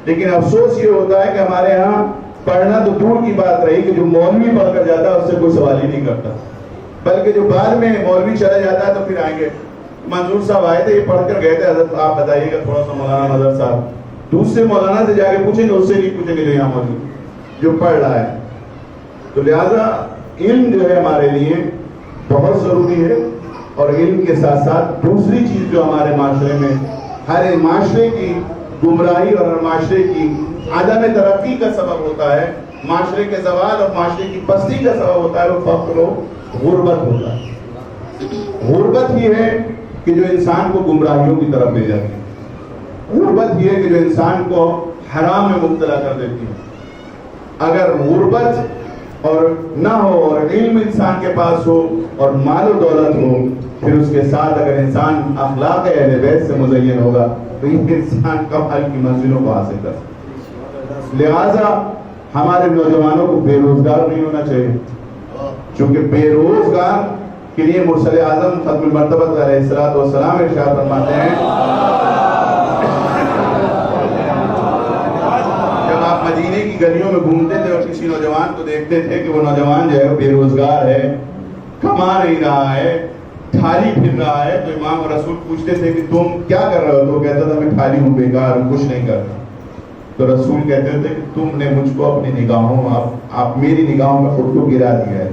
لیکن افسوس یہ ہوتا ہے کہ ہمارے ہاں پڑھنا تو دور کی بات رہی کہ جو مولوی پڑھ کر جاتا ہے اس سے کوئی سوال ہی نہیں کرتا, بلکہ جو بعد میں مولوی چلا جاتا ہے تو پھر آئیں گے منظور صاحب آئے تھے, یہ پڑھ کر گئے تھے, حضرت آپ بتائیے گا تھوڑا سا مولانا مظہر صاحب. دوسرے مولانا سے جا کے پوچھیں گے, اس سے نہیں پوچھیں گے جو یہاں موجود جو پڑھ رہا ہے. تو لہذا علم جو ہے ہمارے لیے بہت ضروری ہے, اور علم کے ساتھ ساتھ دوسری چیز جو ہمارے معاشرے میں ہر معاشرے کی گمراہی اور ہر معاشرے کی عدم ترقی کا سبب ہوتا ہے, معاشرے کے زوال اور معاشرے کی پستی کا سبب ہوتا ہے, وہ فقر و غربت ہوتا ہے. غربت ہی ہے کہ جو انسان کو گمراہیوں کی طرف لے جاتی ہے, غربت ہی ہے کہ جو انسان کو حرام میں مبتلا کر دیتی ہے. اگر غربت اور نہ ہو اور علم انسان کے پاس ہو اور مال و دولت ہو, پھر اس کے ساتھ اگر انسان اخلاق اہل بیت سے مزین ہوگا تو یہ انسان کمال کی منزلوں کو حاصل کر سکتا. لہذا ہمارے نوجوانوں کو بے روزگار نہیں ہونا چاہیے, چونکہ بے روزگار کے لیے مرسل اعظم ختم المرتبہ علیہ الصلوۃ والسلام ارشاد فرماتے ہیں, جب آپ مدینے کی گلیوں میں گھومتے تھے اور کسی نوجوان کو دیکھتے تھے کہ وہ نوجوان جو ہے وہ بے روزگار ہے, کما نہیں رہا ہے, تھالی پھر رہا ہے, تو امام اور رسول پوچھتے تھے کہ تم کیا کر رہے ہو؟ تو وہ کہتا تھا میں ٹھالی ہوں, بیکار ہوں, کچھ نہیں کرتا. تو رسول کہتے تھے کہ تم نے مجھ کو اپنی نگاہوں آپ میری نگاہوں میں خود کو گرا دیا ہے,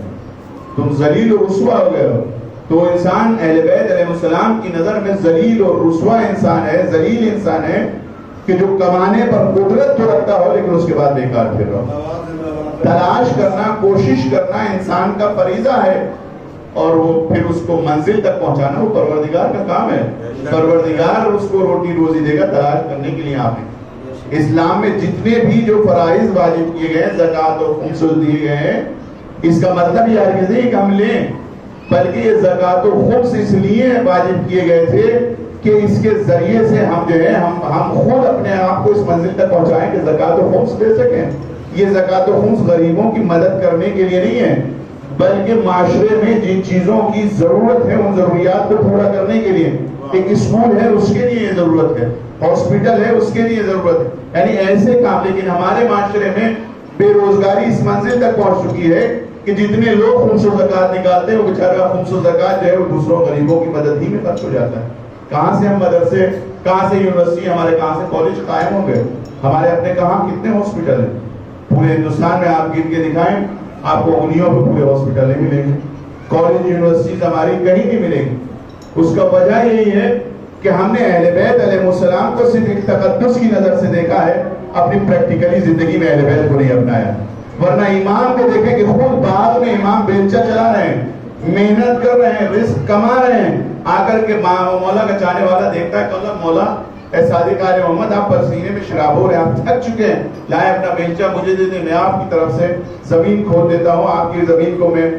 تم ذلیل و رسوا ہو گئے ہو. تو انسان اہل بیت علیہ السلام کی نظر میں ذلیل اور رسوا انسان ہے, ذلیل انسان ہے کہ جو کمانے پر قدرت تو رکھتا ہو لیکن اس کے بعد بیکار پھر رہا ہو. تلاش کرنا, کوشش کرنا انسان کا فریضہ ہے, اور وہ پھر اس کو منزل تک پہنچانا وہ پروردگار کا کام ہے. پروردگار اس کو روٹی روزی دے گا, تلاش کرنے کے لیے آپ ہیں. اسلام میں جتنے بھی جو فرائض واجب کیے گئے, زکوٰۃ اور خمس دیے گئے ہیں, اس کا مطلب یہ ہرگز نہیں کہ ہم لیں, بلکہ یہ زکوٰۃ و خمس اس لیے واجب کیے گئے تھے کہ اس کے ذریعے سے ہم جو ہے ہم خود اپنے آپ کو اس منزل تک پہنچائیں کہ زکوٰۃ و خمس دے سکیں. یہ زکوٰۃ و خمس غریبوں کی مدد کرنے کے لیے نہیں ہے, بلکہ معاشرے میں جن چیزوں کی ضرورت ہے ان ضروریات کو پورا کرنے کے لیے. ایک اسکول ہے اس کے لیے یہ ضرورت ہے, ہاسپٹل ہے اس کے لیے ضرورت ہے, یعنی ایسے کام. لیکن ہمارے معاشرے میں بے روزگاری اس منزل تک پہنچ چکی ہے کہ جتنے لوگ خمس و زکوٰۃ نکالتے ہیں وہ بیچارہ خمس و زکوٰۃ جو ہے وہ دوسروں غریبوں کی مدد ہی میں خرچ ہو جاتا ہے. کہاں سے ہم مدرسے, کہاں سے یونیورسٹی, ہمارے کہاں سے کالج قائم ہوں گے؟ ہمارے اپنے کہاں کتنے ہاسپٹل ہیں پورے ہندوستان میں, آپ گن کے دکھائیں, آپ کو انگلیوں پہ پورے ہاسپٹل نہیں ملیں گے. کالج یونیورسٹیز ہماری کہیں نہیں ملیں گی. اس کا وجہ یہی ہے کہ ہم نے اہل بیت علیہ السلام کو صرف ایک تقدس کی نظر سے دیکھا ہے, اپنی پریکٹیکلی زندگی میں اہل بیت کو نہیں اپنایا. ورنہ امام کو دیکھیں کہ خود باغ میں امام بیلچہ چلا رہے ہیں, محنت کر رہے ہیں, رزق کما رہے ہیں, آ کر کے مولا کا چاہنے والا دیکھتا ہے کہ مولا اے صادق آل محمد آپ پسینے میں شراب ہو رہے ہیں, آپ تھک چکے ہیں, لائے اپنا بیلچہ مجھے دے دیں, میں آپ کی طرف سے زمین کھود دیتا ہوں, آپ کی زمین کو میں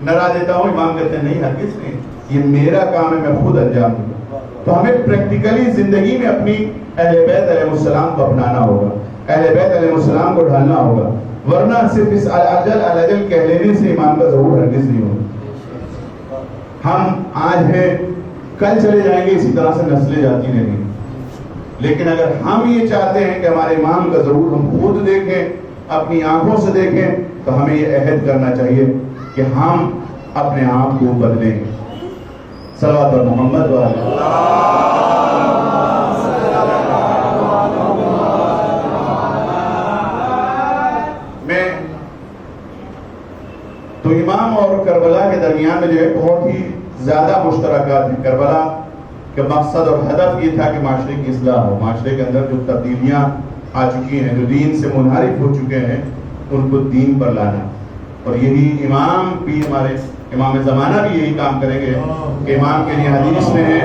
نرا دیتا ہوں. امام کہتے ہیں نہیں, ہرگز نہیں, یہ میرا کام ہے, میں خود انجام دوں گا. تو ہمیں پریکٹیکلی زندگی میں اپنی اہل بیت علیہ السلام کو اپنانا ہوگا, اہل بیت علیہ السلام کو ڈھالنا ہوگا, ورنہ صرف اس الاجل کہہ لینے سے ایمان کا ظہور ہرگز نہیں ہوگا. ہم آج ہیں, کل چلے جائیں گے، اسی طرح سے نسلیں جاتی رہیں گی. لیکن اگر ہم یہ چاہتے ہیں کہ ہمارے امام کا ظہور ہم خود دیکھیں، اپنی آنکھوں سے دیکھیں، تو ہمیں یہ عہد کرنا چاہیے کہ ہم اپنے آپ کو بدلیں گے. صلوات پر محمد میں تو امام اور کربلا کے درمیان میں جو ہے بہت ہی زیادہ مشترکات ہیں. کربلا کا مقصد اور ہدف یہ تھا کہ معاشرے کی اصلاح ہو، معاشرے کے اندر جو تبدیلیاں آ چکی ہیں، جو دین سے منحرف ہو چکے ہیں، ان کو دین پر لانا. اور یہی امام بھی، ہمارے امام زمانہ بھی یہی کام کریں گے کہ امام کے لیے حدیث میں ہے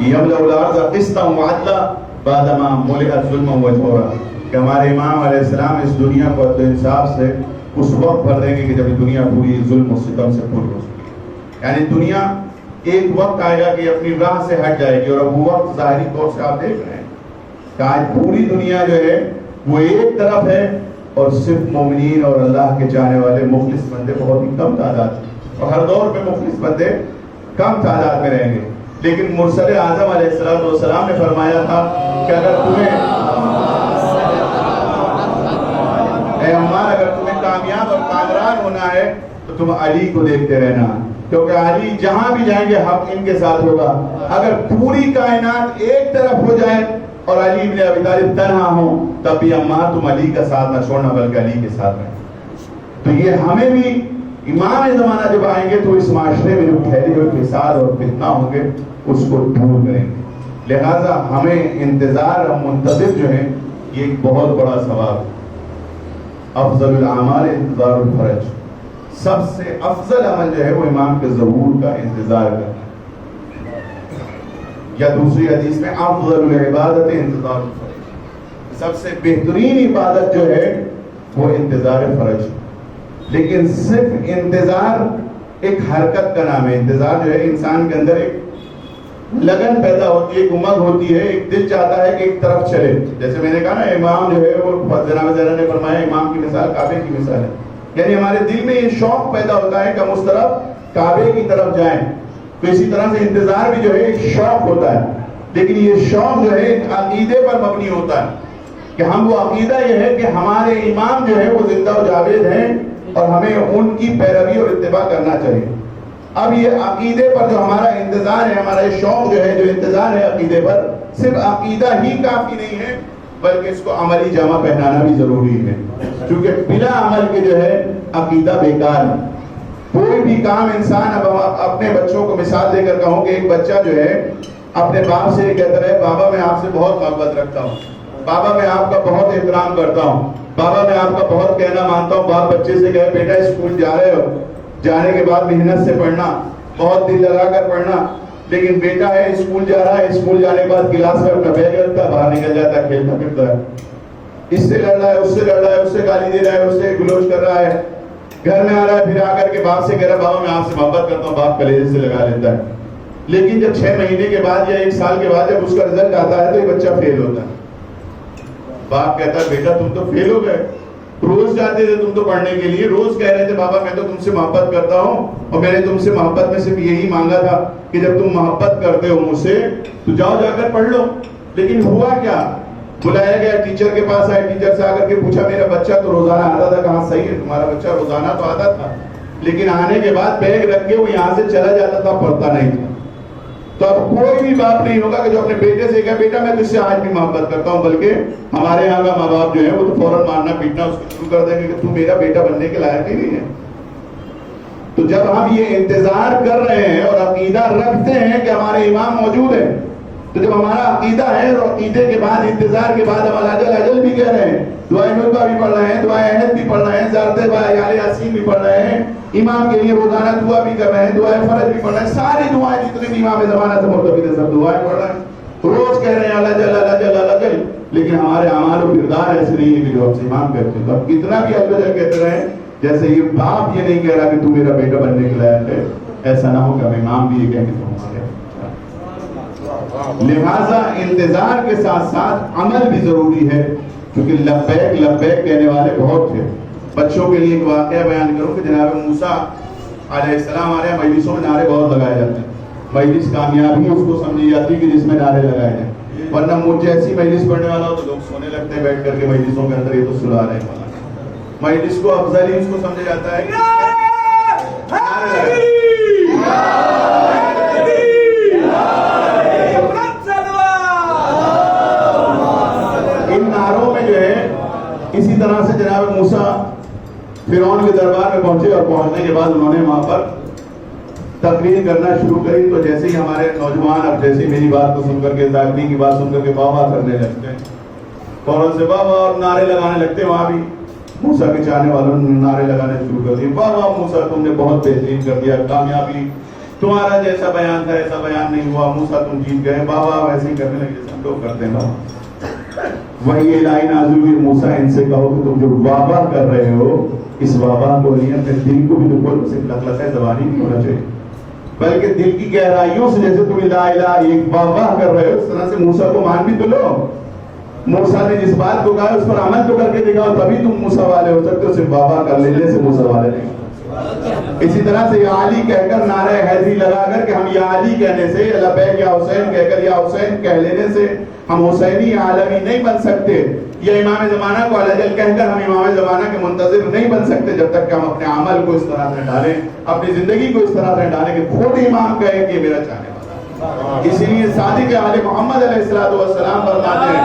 یملأ الارض قسطا وعدلا بعدما ملئت ظلما وجورا، کہ ہمارے امام علیہ السلام اس دنیا کو عدل و انصاف سے اس وقت بھر دیں گے کہ جب دنیا پوری ظلم و ستم سے پوری ہو سکے. یعنی دنیا ایک وقت آئے گا کہ اپنی راہ سے ہٹ جائے گی، اور اب وہ وقت ظاہری طور سے آپ دیکھ رہے ہیں کہ آج پوری دنیا جو ہے وہ ایک طرف ہے، اور صرف مومنین اور اللہ کے چاہنے والے مخلص بندے بہت ہی کم تعداد ہیں، اور ہر دور میں مخلص بندے کم تعداد میں رہیں گے. لیکن مرسل اعظم علیہ السلام نے فرمایا تھا کہ اگر تمہیں اے عمار، اگر تمہیں کامیاب اور کامران ہونا ہے تو تم علی کو دیکھتے رہنا، کیونکہ علی جہاں بھی جائیں گے حق ان کے ساتھ ہوگا. اگر پوری کائنات ایک طرف ہو جائے اور علی ابن ابی طالب تنہا ہوں، تب بھی عمار تم علی کا ساتھ نہ چھوڑنا بلکہ علی کے ساتھ رہنا. تو یہ ہمیں بھی امام زمانہ جب آئیں گے تو اس معاشرے میں جو پھیلے ہوئے فساد اور فتنہ ہوں گے اس کو دور کریں گے. لہٰذا ہمیں انتظار، ہم منتظر جو ہیں، یہ ایک بہت بڑا ثواب. افضل الاعمال انتظار الفرج، سب سے افضل عمل جو ہے وہ امام کے ظہور کا انتظار کرنا. یا دوسری حدیث میں افضل العبادت انتظار الفرج، سب سے بہترین عبادت جو ہے وہ انتظار فرج. لیکن صرف انتظار ایک حرکت کا نام ہے. انتظار جو ہے انسان کے اندر ایک لگن پیدا ہوتی ہے، ایک امنگ ہوتی ہے، ایک دل چاہتا ہے کہ ایک طرف چلے. جیسے میں نے کہا نا، امام جو ہے وہ جناب زہرا نے فرمایا امام کی مثال کعبے کی مثال ہے. یعنی ہمارے دل میں یہ شوق پیدا ہوتا ہے کہ ہم اس طرف کعبے کی طرف جائیں. تو اسی طرح سے انتظار بھی جو ہے ایک شوق ہوتا ہے، لیکن یہ شوق جو ہے ایک عقیدے پر مبنی ہوتا ہے کہ ہم وہ عقیدہ یہ ہے کہ ہمارے امام جو ہے وہ زندہ و جاوید ہیں اور ہمیں ان کی پیروی اور اتباع کرنا چاہیے. اب یہ عقیدے پر جو ہمارا انتظار ہے، ہمارا یہ شوق جو ہے، جو انتظار ہے عقیدے پر، صرف عقیدہ ہی کافی نہیں ہے بلکہ اس کو عملی جامہ پہنانا بھی ضروری ہے. کیونکہ بلا عمل کے جو ہے عقیدہ بیکار ہے. کوئی بھی کام انسان، اب اپنے بچوں کو مثال دے کر کہوں کہ ایک بچہ جو ہے اپنے باپ سے یہ کہتا ہے بابا میں آپ سے بہت محبت رکھتا ہوں، بابا میں آپ کا بہت احترام کرتا ہوں، بابا میں آپ کا بہت کہنا مانتا ہوں. باپ بچے سے کہے بیٹا اسکول جا رہے ہو، جانے کے بعد محنت سے پڑھنا، بہت دل لگا کر پڑھنا. لیکن بیٹا ہے اسکول جا رہا ہے، اسکول جانے کے بعد کلاس میں اپنا بیگ رکھتا ہے، باہر نکل جاتا ہے، کھیلتا پھرتا ہے، اس سے لڑ رہا ہے، اس سے لڑ رہا ہے، اس سے گالی دے رہا ہے، اس سے گلوچ کر رہا ہے. گھر میں آ رہا ہے، پھر آ کر کے باپ سے کہہ رہا ہے بابا میں آپ سے محبت کرتا ہوں. باپ کلیجے سے لگا لیتا ہے. لیکن جب 6 مہینے کے بعد یا 1 سال کے بعد جب اس کا رزلٹ آتا ہے تو یہ بچہ فیل ہوتا ہے. باپ کہتا ہے بیٹا تم تو فیل ہو گئے، روز جاتے تھے تم تو پڑھنے کے لیے، روز کہہ رہے تھے بابا میں تو تم سے محبت کرتا ہوں، اور میں نے تم سے محبت میں صرف یہی مانگا تھا کہ جب تم محبت کرتے ہو مجھ سے تو جاؤ جا کر پڑھ لو. لیکن ہوا کیا؟ بلایا گیا، ٹیچر کے پاس آئے، ٹیچر سے آ کر کے پوچھا میرا بچہ تو روزانہ آتا تھا. کہاں صحیح ہے، تمہارا بچہ روزانہ تو آتا تھا لیکن آنے کے بعد بیگ رکھ کے وہ یہاں سے چلا جاتا تھا، پڑھتا نہیں تھا. تو اب کوئی بھی باپ نہیں ہوگا کہ جو اپنے بیٹے سے کہے بیٹا میں تجھ سے آج بھی محبت کرتا ہوں، بلکہ ہمارے یہاں کا ماں باپ جو ہے وہ تو فوراً مارنا پیٹنا اس کو شروع کر دیں گے کہ تو میرا بیٹا بننے کے لائق ہی نہیں ہے. تو جب ہم یہ انتظار کر رہے ہیں اور عقیدہ رکھتے ہیں کہ ہمارے امام موجود ہیں، تو جب ہمارا عقیدہ ہے اور عقیدے کے بعد انتظار کے بعد ہم اجل بھی کہہ رہے ہیں، دعائیں نوبہ بھی پڑھ رہے ہیں، دعائیں عہد بھی پڑھ رہے ہیں، زارت یال یاسین بھی پڑھ رہے ہیں، امام کے لیے روزانہ دعا بھی کر رہے ہیں، دعائیں فرض بھی پڑھ رہے ہیں، ساری دعائیں جتنے بھی امام زمانہ سے مرتبط ہیں سب دعائیں پڑھ رہے ہیں، روز کہہ رہے ہیں اللہ جل اللہ جل اللہ جل. لیکن ہمارے اعمال و کردار ایسے نہیں ہے کہ جو ہم سے امام کہتے ہیں. تو اب کتنا بھی اللہ جل کہتے رہے جیسے یہ باپ یہ نہیں کہہ رہا کہ تو میرا بیٹا بننے کے لائق ہے، ایسا نہ ہو کہ ہم امام بھی یہ کہیں کہ تم ہمارے. لہذا انتظار کے ساتھ ساتھ عمل بھی ضروری ہے، کیونکہ لبیک لبیک کہنے والے بہت تھے. بچوں کے لیے ایک واقعہ بیان کروں کہ جناب موسیٰ علیہ السلام آ رہے ہیں، مجلسوں میں نعرے بہت لگائے جاتے ہیں. مجلس کامیابی اس کو سمجھی جاتی ہے کہ جس میں نعرے لگائے جائیں، ورنہ مجھ جیسی مجلس پڑھنے والا ہو تو لوگ سونے لگتے ہیں بیٹھ کر کے مجلسوں کے اندر، یہ تو سنا رہے ہیں. مجلس کو افضل ہی اس کو سمجھا جاتا ہے ان نعروں میں جو ہے. اسی طرح سے جناب موسیٰ فرعون کے دربار میں پہنچے اور پہنچنے کے بعد انہوں نے وہاں پر تقریر کرنا شروع کری. تو جیسے ہی ہمارے نوجوان اب جیسے میری بات کو سن کر کے ذاکری کی بات سن کر کے واہ واہ کرنے لگتے ہیں، فوراً سے واہ واہ اور نعرے لگانے لگتے ہیں. وہاں بھی موسیٰ کے چاہنے والوں نے نعرے لگانے شروع کر دیے، واہ واہ موسیٰ تم نے بہت بہترین کر دیا، کامیابی تمہارا جیسا بیان تھا ایسا بیان نہیں ہوا، موسیٰ تم جیت گئے، واہ واہ. ویسے ہی کرنے لگے جیسے ہم لوگ کرتے ہیں. وہی الہی نازل ہوئی، موسیٰ ان سے کہو کہ تم جو واہ واہ کر رہے ہو اس واہ واہ کو نہیں، اپنے دل کو بھی تو صرف لخلخہ زبانی نہیں ہونا چاہیے، بلکہ دل کی گہرائیوں سے جیسے تم لا الہ ایک واہ واہ کر رہے ہو اس طرح سے موسیٰ کو مان بھی تو لو. موسیٰ نے جس بات کو کہا اس پر عمل تو کر کے دکھاؤ، تبھی تم موسیٰ والے ہو سکتے ہو، صرف واہ واہ کر لینے سے موسیٰ والے نہیں. اسی طرح سے یا علی کہہ کر نعرہ حیدری لگا کر کہ ہم یا علی کہنے سے، یا لبیک یا حسین کہہ کر یا حسین کہہ لینے سے ہم حسینی عالمی نہیں بن سکتے، یا امام زمانہ کو علیہ کہہ کر ہم امام زمانہ کے منتظر نہیں بن سکتے جب تک کہ ہم اپنے عمل کو اس طرح سے ڈالیں، اپنی زندگی کو اس طرح سے ڈالیں کہ خود امام کہے کہ میرا چاہنے والا. اسی لیے صادق آل محمد علیہ السلام فرماتے ہیں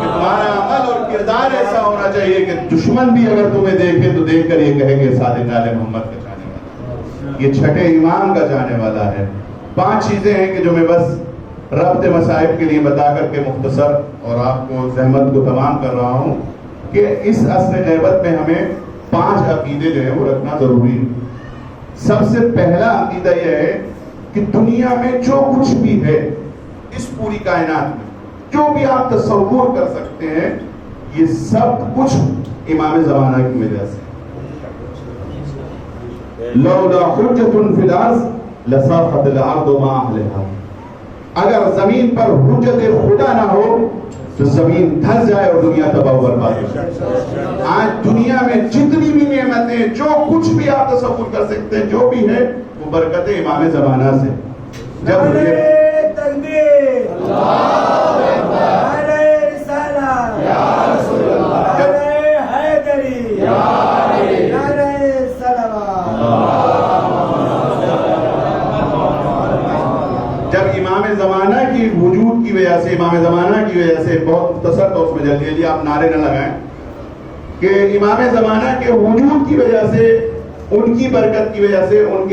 کہ تمہارا عمل اور کردار ایسا ہونا چاہیے کہ دشمن بھی اگر تمہیں دیکھے تو دیکھ کر یہ کہے کہ صادق آل محمد کا چاہنے والا، یہ چھٹے امام کا چاہنے والا ہے. 5 چیزیں ہیں کہ جو میں بس ربط مصائب کے لیے بتا کر کے مختصر اور آپ کو زحمت کو تمام کر رہا ہوں کہ اس عصر غیبت میں ہمیں 5 عقیدے جو ہیں وہ رکھنا ضروری ہے. سب سے پہلا عقیدہ یہ ہے کہ دنیا میں جو کچھ بھی ہے اس پوری کائنات میں جو بھی آپ تصور کر سکتے ہیں یہ سب کچھ امام زمانہ کی وجہ سے. لولا حجۃ فی الارض لصاحت الارض ما اہلھا، اگر زمین پر حجت خدا نہ ہو تو زمین دھس جائے اور دنیا تباہ و برباد ہو جائے. آج دنیا میں جتنی بھی نعمتیں جو کچھ بھی آپ تصور کر سکتے ہیں جو بھی ہے وہ برکت امام زمانہ سے. جب تکبیر، اللہ اکبر، نعرہ رسالت، یا رسول اللہ، نعرہ حیدری، یا علی، نعرہ صلوات. جب امام زمانہ کی وجود کی وجہ سے، امام زمانہ کی وجہ سے، بہت مختصر تو اس میں جلدی جلدی آپ نعرے نہ لگائیں، کہ امام زمانہ کے وجود کی وجہ سے، ان کی برکت کی وجہ سے، ان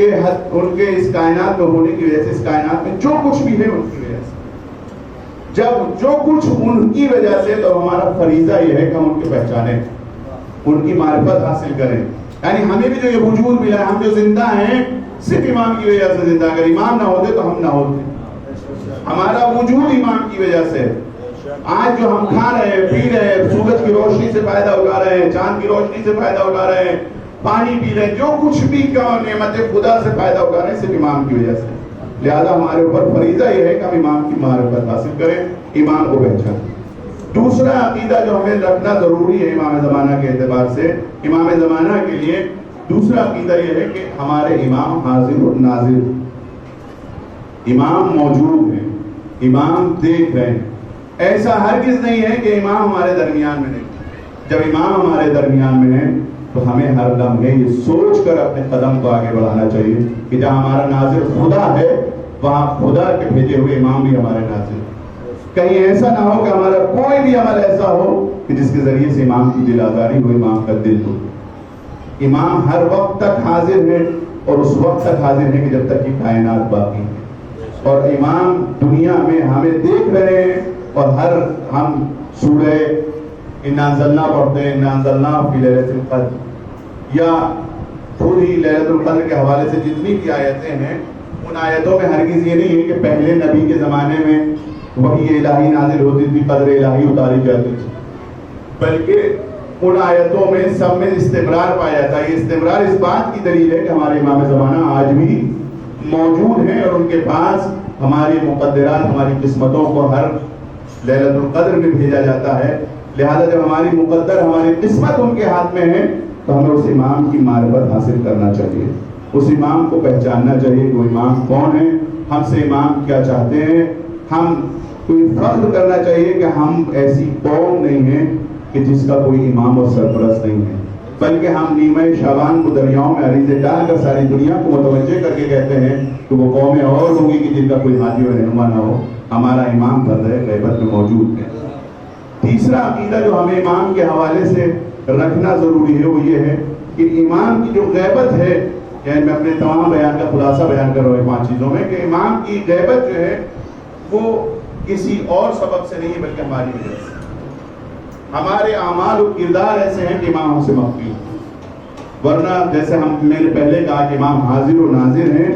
کے اس کائنات میں ہونے کی وجہ سے، اس کائنات میں جو کچھ بھی ہے ان کی وجہ سے، جب جو کچھ ان کی وجہ سے، تو ہمارا فریضہ یہ ہے کہ ہم ان کے پہچانیں، ان کی معرفت حاصل کریں. یعنی ہمیں بھی جو یہ وجود ملا ہے، ہم جو زندہ ہیں صرف امام کی وجہ سے زندہ. اگر امام نہ ہوتے تو ہم نہ ہوتے. ہمارا وجود امام کی وجہ سے. آج جو ہم کھا رہے ہیں، پی رہے ہیں، سورج کی روشنی سے فائدہ اٹھا رہے ہیں، چاند کی روشنی سے فائدہ اٹھا رہے ہیں، پانی پی رہے ہیں، جو کچھ بھی نعمت خدا سے فائدہ اٹھا رہے ہیں صرف امام کی وجہ سے. لہذا ہمارے اوپر فریضہ یہ ہے کہ ہم امام کی معرفت حاصل کریں، امام کو پہچانیں. دوسرا عقیدہ جو ہمیں رکھنا ضروری ہے امام زمانہ کے اعتبار سے، امام زمانہ کے لیے دوسرا عقیدہ یہ ہے کہ ہمارے امام حاضر و ناظر، امام موجود ہیں، امام دیکھ رہے ہیں. ایسا ہرگز نہیں ہے کہ امام ہمارے درمیان میں نہیں. جب امام ہمارے درمیان میں ہے تو ہمیں ہر لمحے یہ سوچ کر اپنے قدم کو آگے بڑھانا چاہیے کہ جہاں ہمارا ناظر خدا ہے وہاں خدا کے بھیجے ہوئے امام بھی ہمارے ناظر. کہیں ایسا نہ ہو کہ ہمارا کوئی بھی عمل ایسا ہو کہ جس کے ذریعے سے امام کی دل آزاری ہو، امام کا دل ہو. امام ہر وقت تک حاضر ہے اور اس وقت تک حاضر ہے کہ جب تک یہ کائنات باقی ہے. اور امام دنیا میں ہمیں دیکھ رہے ہیں اور ہم سورہ انا انزلنا پڑھتے ہیں، انا انزلنا فی لیلۃ القدر، یا خود ہی لیلۃ القدر کے حوالے سے جتنی بھی آیتیں ہیں ان آیتوں میں ہرگز یہ نہیں ہے کہ پہلے نبی کے زمانے میں وحی الہی نازل ہوتی تھی، قدر الہی اتاری جاتی تھی، بلکہ ان آیتوں میں سب میں استمرار پایا جاتا ہے. یہ استمرار اس بات کی دلیل ہے کہ ہمارے امام زمانہ آج بھی موجود ہیں اور ان کے پاس ہماری مقدرات، ہماری قسمتوں کو ہر لیلۃ القدر میں بھیجا جاتا ہے. لہذا جب ہماری مقدر ہماری قسمت ان کے ہاتھ میں ہے تو ہمیں اس امام کی معرفت حاصل کرنا چاہیے، اس امام کو پہچاننا چاہیے کہ وہ امام کون ہے، ہم سے امام کیا چاہتے ہیں. ہم کوئی فخر کرنا چاہیے کہ ہم ایسی قوم نہیں ہیں کہ جس کا کوئی امام اور سرپرست نہیں ہے، بلکہ ہم نیمہ شعبان کو دریاؤں میں عریضے ڈال کر ساری دنیا کو متوجہ کر کے کہتے ہیں کہ وہ قومیں اور ہوگی کہ جن کا کوئی ہادی و رہنما نہ ہو. ہمارا امام فرد غیبت میں موجود ہے. تیسرا عقیدہ جو ہمیں امام کے حوالے سے رکھنا ضروری ہے وہ یہ ہے کہ امام کی جو غیبت ہے، یعنی میں اپنے تمام بیان کا خلاصہ بیان کر رہا ہوں 5 چیزوں میں، کہ امام کی غیبت جو ہے وہ کسی اور سبب سے نہیں ہے بلکہ ہماری وجہ سے. ہمارے اعمال و کردار ایسے ہیں کہ امام ہم سے مخفی ہیں، ورنہ جیسے میں نے پہلے کہا کہ امام حاضر و ناظر ہیں،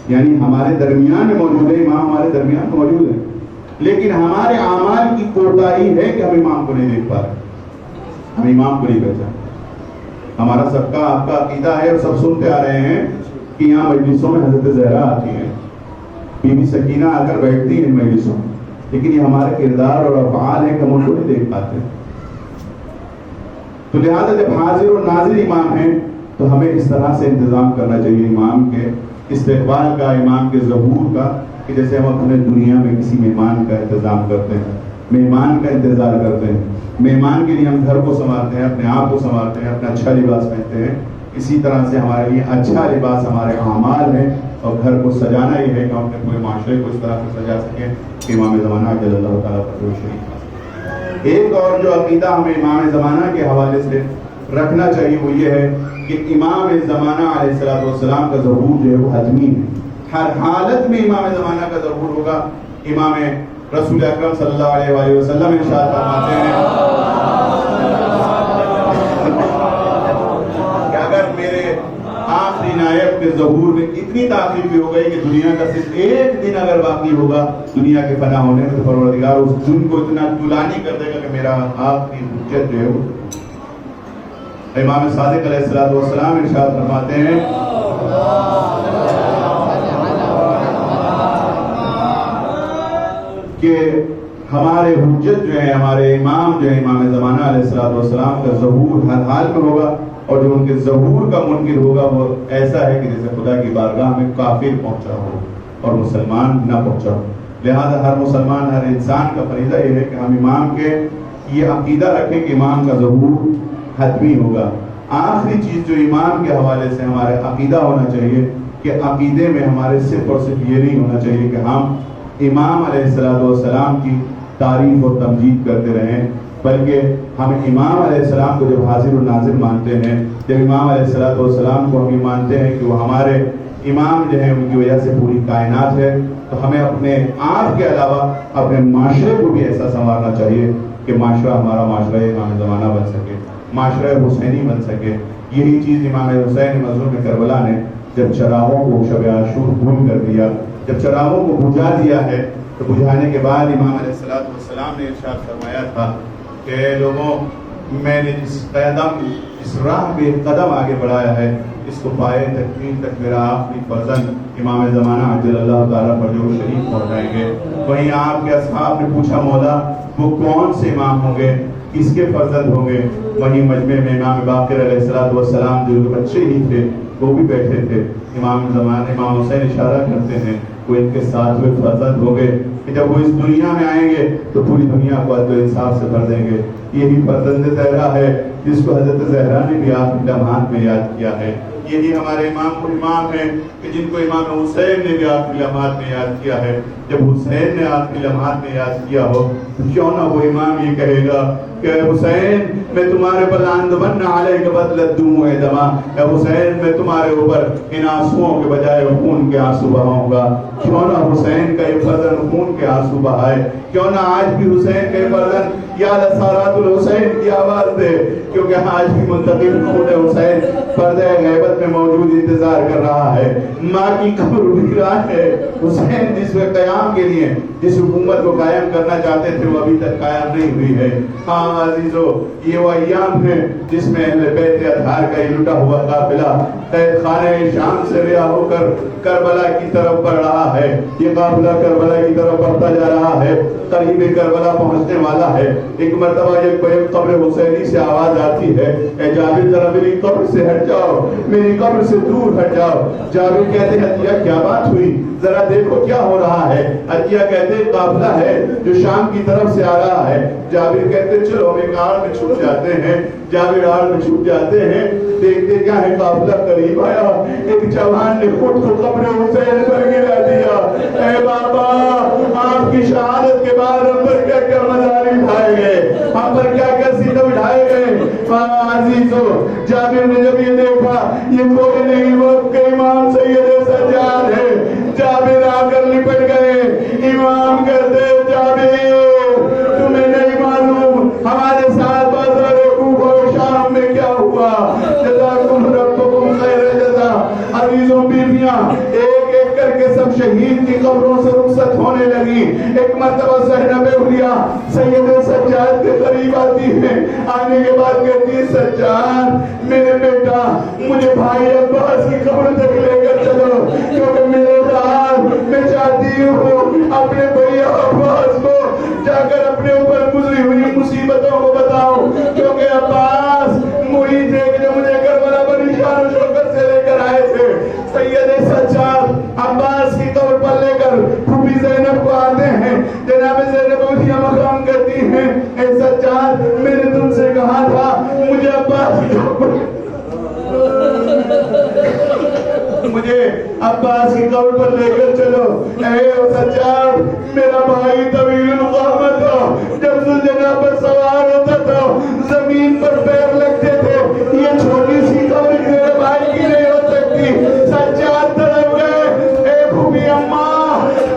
یعنی ہمارے درمیان میں موجود ہے، امام ہمارے درمیان میں موجود ہے، لیکن ہمارے اعمال کی کوتاہی ہے کہ ہم امام کو نہیں دیکھ پا رہے، ہم امام کو نہیں پہچان. ہمارا سب کا آپ کا عقیدہ ہے اور سب سنتے آ رہے ہیں کہ یہاں مجلسوں میں حضرت زہرا آتی ہیں، بی بی سکینہ آ کر بیٹھتی ہیں مجلسوں میں، لیکن یہ ہمارے کردار اور افعال ہیں کہ ہم ان کو نہیں دیکھ پاتے. تو لہذا جب حاضر اور ناظر امام ہیں تو ہمیں اس طرح سے انتظام کرنا چاہیے امام کے استقبال کا، امام کے ظہور کا، کہ جیسے ہم اپنے دنیا میں کسی مہمان کا انتظام کرتے ہیں، مہمان کا انتظار کرتے ہیں، مہمان کے لیے ہم گھر کو سنوارتے ہیں، اپنے آپ کو سنوارتے ہیں، اپنا اچھا لباس پہنتے ہیں. اسی طرح سے ہمارے لیے اچھا لباس ہمارے اعمال ہیں، اور گھر کو سجانا یہ ہے کہ ہم اپنے پورے معاشرے کو اس طرح سے سجا سکیں کہ امام زمانہ جل اللہ تعالیٰ فتح شریف. ایک اور جو عقیدہ ہمیں امام زمانہ کے حوالے سے رکھنا چاہیے وہ یہ ہے کہ امام زمانہ علیہ السلام کا ظہور جو ہے وہ حتمی ہے. ہر حالت میں امام زمانہ کا ظہور ہوگا. امام رسول اکرم صلی اللہ علیہ وآلہ وسلم ارشاد فرماتے ہیں کہ اگر میرے آخری نائب کے ظہور میں اتنی تاخیر بھی ہو گئی کہ دنیا کا صرف ایک دن اگر باقی ہوگا دنیا کے فنا ہونے میں، تو پروردگار اس دن کو اتنا طولانی کر دے گا کہ میرا آخری حجت جو ہے وہ. امام صادق علیہ السلام ارشاد فرماتے ہیں کہ ہمارے حجت جو ہے، ہمارے امام جو ہے امام زمانہ علیہ السلام کا ظہور ہر حال میں ہوگا، اور جو ان کے ظہور کا منکر ہوگا وہ ایسا ہے کہ جیسے خدا کی بارگاہ میں کافر پہنچا ہو اور مسلمان نہ پہنچا ہو. لہذا ہر مسلمان، ہر انسان کا فریضہ یہ ہے کہ ہم امام کے یہ عقیدہ رکھیں کہ امام کا ظہور حتمی ہوگا. آخری چیز جو امام کے حوالے سے ہمارے عقیدہ ہونا چاہیے کہ عقیدے میں ہمارے صرف اور صرف یہ نہیں ہونا چاہیے کہ ہم امام علیہ السلام کی تعریف اور تمجید کرتے رہیں، بلکہ ہم امام علیہ السلام کو جب حاضر و ناظر مانتے ہیں، جب امام علیہ السلام کو ہم یہ مانتے ہیں کہ وہ ہمارے امام جو ہیں ان کی وجہ سے پوری کائنات ہے، تو ہمیں اپنے آپ کے علاوہ اپنے معاشرے کو بھی ایسا سنوارنا چاہیے کہ معاشرہ ہمارا معاشرہ امام زمانہ بن سکے، معاشرہ حسینی بن سکے. یہی چیز امام حسین مظلوم کربلا نے جب چراغوں کو شب عاشور بھول کر دیا، جب چراغوں کو بجھا دیا ہے، تو بجھانے کے بعد امام علیہ السلام نے ارشاد فرمایا تھا کہ اے لوگوں، میں نے اس راہ پہ قدم آگے بڑھایا ہے، اس کو پائے تکمیل تک میرا آخری فرزند امام زمانہ عجل اللہ تعالیٰ پر جو شریف پہنچائیں گے. وہیں آپ کے اصحاب نے پوچھا مولا وہ کون سے امام ہوں گے، کس کے فرزند ہوں گے؟ وہیں مجمع میں امام باقر علیہ السلام جو بچے ہی تھے وہ بھی بیٹھے تھے. امام زمانہ امام حسین اشارہ کرتے ہیں وہ ان کے 7ویں فرزند ہو گئے کہ جب وہ اس دنیا میں آئیں گے تو پوری دنیا کو عدل و انصاف سے بھر دیں گے. یہی فرزند زہرا ہے جس کو حضرت زہرا نے بھی آخری لمحات میں یاد کیا ہے. یہی ہمارے امام الامام ہیں کہ جن کو امام حسین نے بھی آخری لمحات میں یاد کیا ہے. جب حسین نے آخری لمحات میں یاد کیا ہو تو کیوں نہ وہ امام یہ کہے گا کہ حسین میں تمہارے پر اندمن علیک بدلت دموع دما، اے حسین میں تمہارے اوپر ان آنسوؤں کے بجائے خون کے آنسو بہاؤں گا. کیوں نہ حسین کا یہ فرزند خون کے آنسو بہائے، کیوں نہ آج بھی حسین کے فرزند یا لسارات الحسین کی آواز دے، کیونکہ آج بھی منتقل خون حسین پردہ غیبت میں موجود انتظار کر رہا ہے. ماں کی قبر ویران ہے. حسین جس میں قیام کے لیے جس حکومت کو قائم کرنا چاہتے تھے وہ ابھی تک قائم نہیں ہوئی ہے. ہاں عزیزو یہ وہ ایام ہیں جس میں اہل بیت اطہار کا یہ لٹا ہوا قافلہ قید خانہ شام سے رہا ہو کر کربلا کی طرف بڑھ رہا ہے. یہ قافلہ کربلا کی طرف بڑھتا جا رہا ہے. قریب کربلا پہنچنے والا ہے. ایک مرتبہ ایک قبر حسینی سے آواز آتی ہے اے جابر ذرا میری قبر سے ہٹ جاؤ, میری قبر سے دور ہٹ جاؤ. جابر کہتے ہیں عطیہ کیا بات ہوئی, ذرا دیکھو کیا ہو رہا ہے. عطیہ کہتے ہیں قافلہ ہے جو شام کی طرف سے آ رہا ہے. جابر کہتے ہیں چلو ہم ایک آڑ میں چھپ جاتے ہیں. جابر آڑ میں چھپ جاتے ہیں. دیکھتے کیا ہے قافلہ قریب آیا. ایک جوان نے خود کو قبر حسین پر گرا دیا. اے بابا آپ کی شہادت کے بعد ہم پر کیا کیا مظاہر اٹھائے گئے, ہم پر کیا کیا ستم اٹھائے گئے. عزیزو جابر نے جب یہ دیکھا یہ کوئی نہیں وقت کے امام سید سجاد ہے. جابر آ کر لپٹ گئے. امام کہتے جابر تمہیں نہیں معلوم ہمارے ساتھ بازار کوفہ و شام میں کیا ہوا. جزاکم ربکم خیر جزا. عزیزوں بیویاں ایک ایک کر کے سب شہید کی قبروں سے رخصت ہونے لگی. ایک مرتبہ زینب حلیہ سید سجاد کے قریب آتی ہے. آنے کے بعد کہتی ہے سجاد میرے بیٹا مجھے بھائی عباس کی قبر تک لے کر چلو, کیونکہ میرے ساتھ میں چاہتی ہوں اپنے بھائی عباس کو جا کر اپنے اوپر گزری ہوئی مصیبتوں کو بتاؤں, کیونکہ عباس وہی تھے کہ جو مجھے کربلا پر نشان و شوکت سے لے کر آئے تھے. سید سجاد عباس کی قبر پر لے کر پھوپھی زینب کو آتے ہیں. جناب زینب حلیہ مقام کرتی ہیں اے سجاد میں نے تم سے کہا تھا مجھے عباس کی قبر پر لے کر چلو. اے سجاد میرا بھائی طویل القامت تھا, جب ذوالجناح پر سوار ہوتا تھا زمین پر پیر لگتے تھے. یہ چھوٹی سی قبر میرے بھائی کی نہیں ہو سکتی. سجاد تڑپ گئے. اے پھوپھی اماں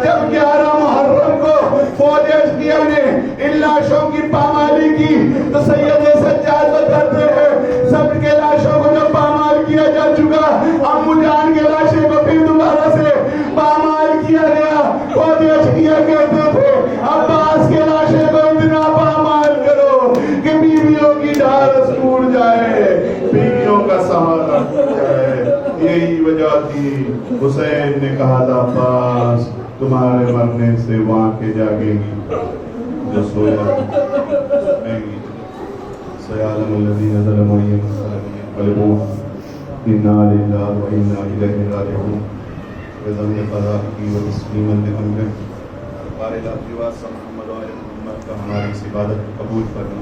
جب 11 محرم کو فوج اشقیہ نے ان لاشوں کی پامالی کی تو سید سجاد بتاتے ہیں سب کے لاشوں کو جب پامال کیا جا چکا امو جان کے لاشے کو پھر دوبارہ سے پامال کیا گیا. فوج اشقیہ کہتے تھے عباس کے لاشے کو اتنا پامال کرو کہ بیویوں کی ڈھارس ٹوٹ جائے, بیویوں کا سہارا ٹوٹ جائے. یہی وجہ تھی حسین نے کہا تھا عباس تمہارے مرنے سے وہاں کے جاگے گی جو سویا گی. سیعلم الذین ظلموا أَيَّ مُنقلب ينقلبون إِنَّا لِلَّهِ وَإِنَّا إِلَيْهِ راجعون. بِذَنبِ قَضَائِهِ وَتَسْلِيمًا لِأَمْرِهِ. بارِ الٰہِ واسطہ محمد و آل محمد کا ہماری اس عبادت کو قبول فرما.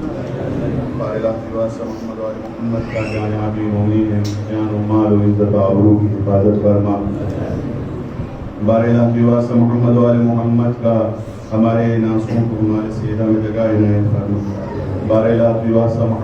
بارِ الٰہِ واسطہ محمد و آل محمد کا جان عابی مومین ہے, جان و مال و عزت و آبرو کی حفاظت فرما. بارِ الٰہِ واسطہ محمد و آل محمد کا ہمارے ناسوں کو ہمارے سیدہ میں جگہ عنایت فرما. بارِ الٰہِ واسطہ محمد